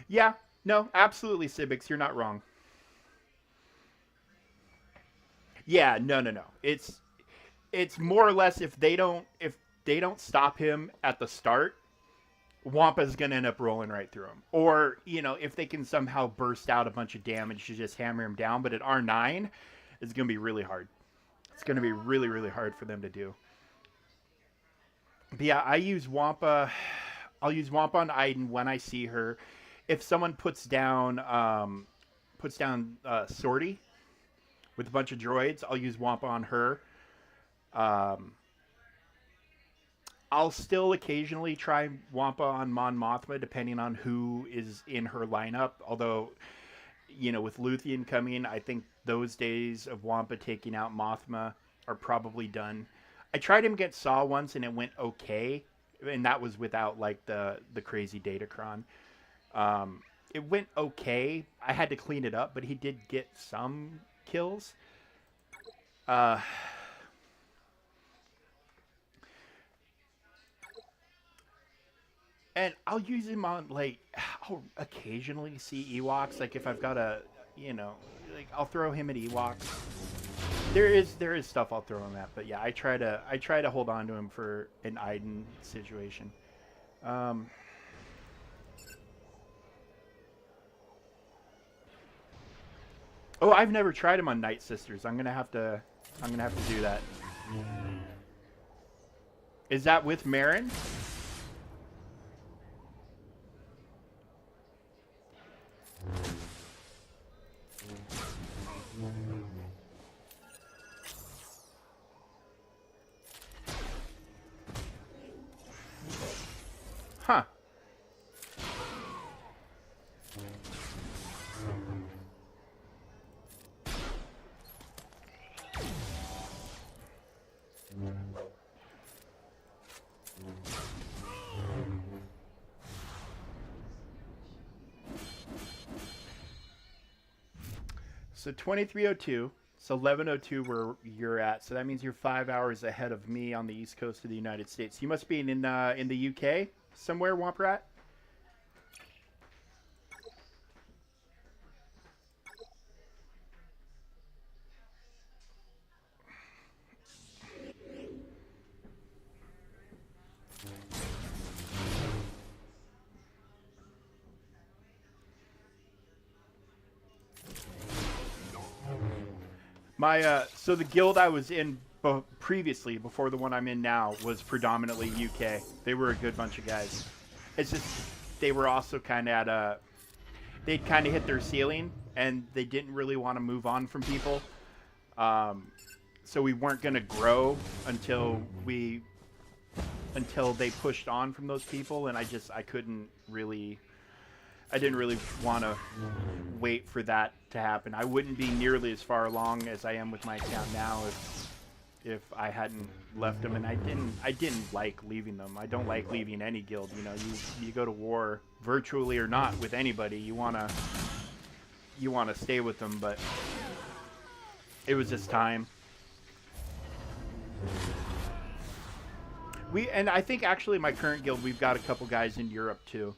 yeah, no, absolutely, Civics, you're not wrong. Yeah, no, no, no. It's more or less if they don't stop him at the start, Wampa's gonna end up rolling right through him. Or if they can somehow burst out a bunch of damage to just hammer him down, but at R9, it's gonna be really hard. It's gonna be really really hard for them to do. But yeah, I'll use Wampa on Iden when I see her. If someone puts down Sortie with a bunch of droids, I'll use Wampa on her. Um, I'll still occasionally try Wampa on Mon Mothma, depending on who is in her lineup. Although, with Luthien coming, I think those days of Wampa taking out Mothma are probably done. I tried him against Saw once, and it went okay, and that was without like the crazy Datacron. Um, it went okay. I had to clean it up, but he did get some kills. Uh, and I'll use him on like I'll occasionally see Ewoks. Like if I've got you know, I'll throw him at Ewoks. There is stuff I'll throw him at, but yeah, I try to hold on to him for an Iden situation. Um, oh, I've never tried him on Night Sisters. I'm gonna have to do that. Is that with Marin? Huh. So 2302. So 1102 where you're at. So that means you're 5 hours ahead of me on the east coast of the United States. You must be in the UK somewhere, Womp Rat. My so the guild I was in previously, before the one I'm in now, was predominantly UK. They were a good bunch of guys. It's just they were also kind of at a they'd kind of hit their ceiling and they didn't really want to move on from people. Um, so we weren't going to grow until they pushed on from those people, and I couldn't really I didn't really want to wait for that to happen. I wouldn't be nearly as far along as I am with my account now if I hadn't left them, and I didn't like leaving them. I don't like leaving any guild. You know, you go to war virtually or not with anybody. You wanna stay with them, but it was just time. And I think actually my current guild we've got a couple guys in Europe too.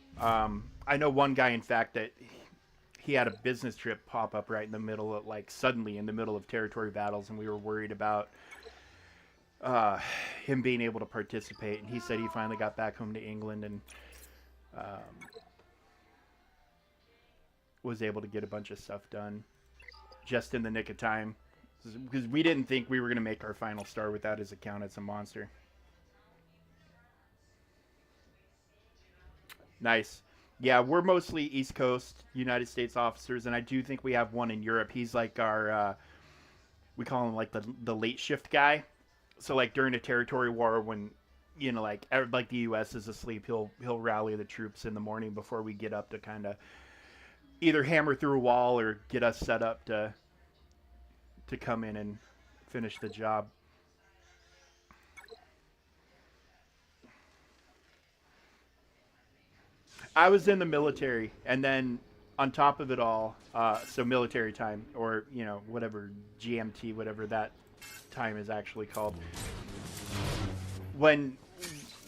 I know one guy in fact that he had a business trip pop up right in the middle of like suddenly in the middle of territory battles, and we were worried about uh, him being able to participate. And he said he finally got back home to England and um, was able to get a bunch of stuff done just in the nick of time because we didn't think we were going to make our final star without his account. It's a monster. Nice. Yeah, we're mostly East Coast United States officers, and I do think we have one in Europe. He's like our, we call him like the late shift guy. So like during a territory war, when like the U.S. is asleep, he'll rally the troops in the morning before we get up to kind of either hammer through a wall or get us set up to come in and finish the job. I was in the military, and then on top of it all, so military time, or whatever GMT, whatever that time is actually called. When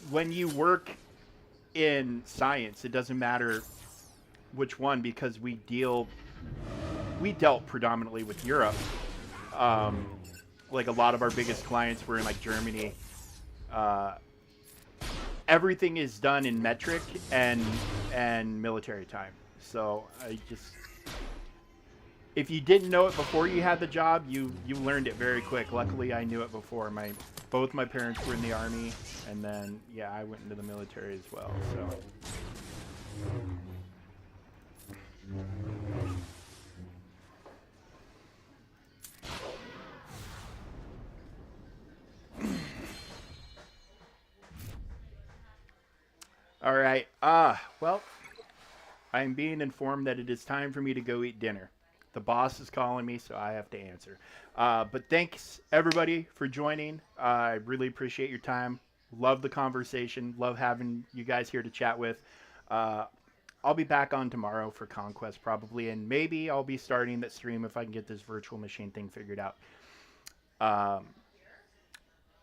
when you work in science, it doesn't matter which one because we dealt predominantly with Europe. Um, like a lot of our biggest clients were in like Germany. Uh, Everything is done in metric and military time. So I just if you didn't know it before you had the job, you learned it very quick. Luckily, I knew it before. My both my parents were in the army, and then yeah, I went into the military as well. So all right. Well, I am being informed that it is time for me to go eat dinner. The boss is calling me, so I have to answer. But thanks everybody for joining. I really appreciate your time. Love the conversation. Love having you guys here to chat with. Uh, I'll be back on tomorrow for Conquest probably, and maybe I'll be starting that stream if I can get this virtual machine thing figured out. Um,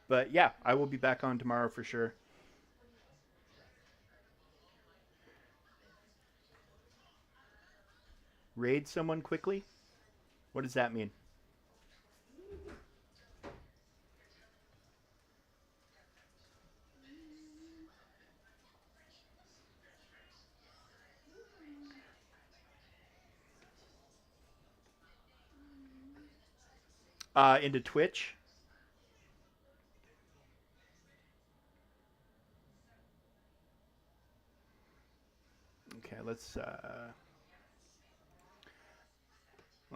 but yeah, I will be back on tomorrow for sure. Raid someone quickly? What does that mean? Into Twitch? Okay, let's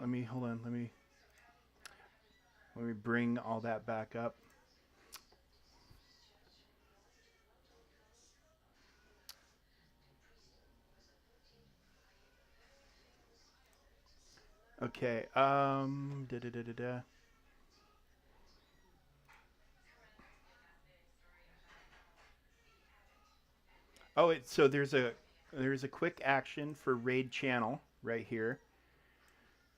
let me hold on. Let me bring all that back up. Okay. Da, da, da, da, da. Oh, so there's a quick action for raid channel right here.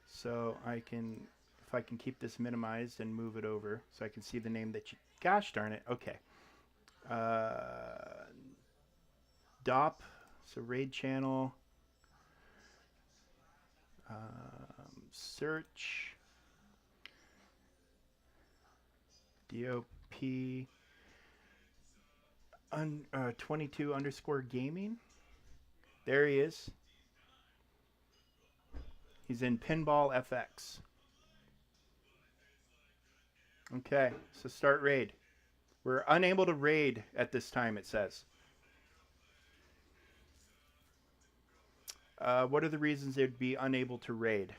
So I can, if I can keep this minimized and move it over, so I can see the name that you. Gosh darn it. Okay. Uh, DOP. So raid channel. Search. DOP. 22 underscore gaming. There he is. He's in Pinball FX. Okay, so start raid. We're unable to raid at this time, it says. What are the reasons they'd be unable to raid?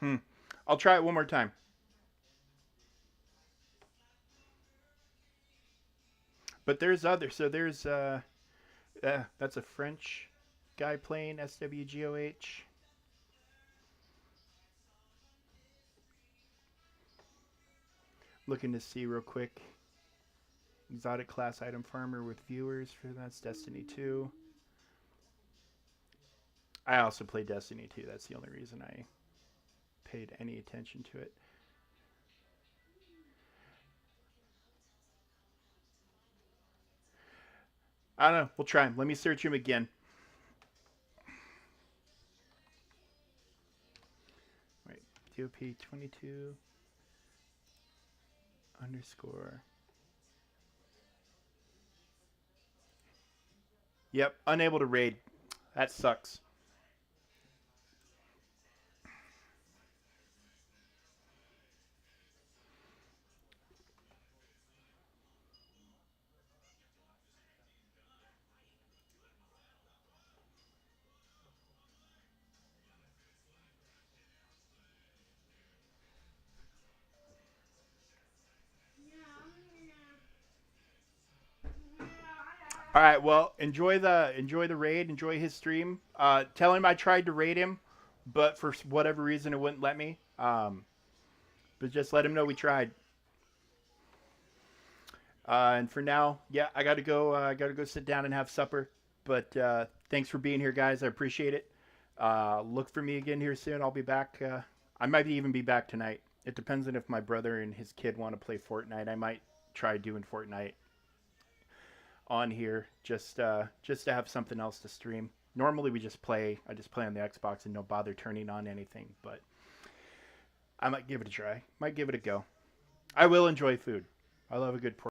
Hmm. I'll try it one more time. But there's other. So there's that's a French guy playing SWGOH. Looking to see real quick. Exotic class item farmer with viewers for that's Destiny 2. I also play Destiny 2. That's the only reason I paid any attention to it. I don't know. We'll try him. Let me search him again. Wait. DOP 22 underscore. Yep. Unable to raid. That sucks. All right. Well, enjoy the raid. Enjoy his stream. Tell him I tried to raid him, but for whatever reason it wouldn't let me. But just let him know we tried. And for now, yeah, I gotta go. I gotta go sit down and have supper. But thanks for being here, guys. I appreciate it. Look for me again here soon. I'll be back. I might even be back tonight. It depends on if my brother and his kid want to play Fortnite. I might try doing Fortnite on here just to have something else to stream. Normally we just play. I just play on the Xbox and don't bother turning on anything. But I might give it a try. Might give it a go. I will enjoy food. I love a good pork.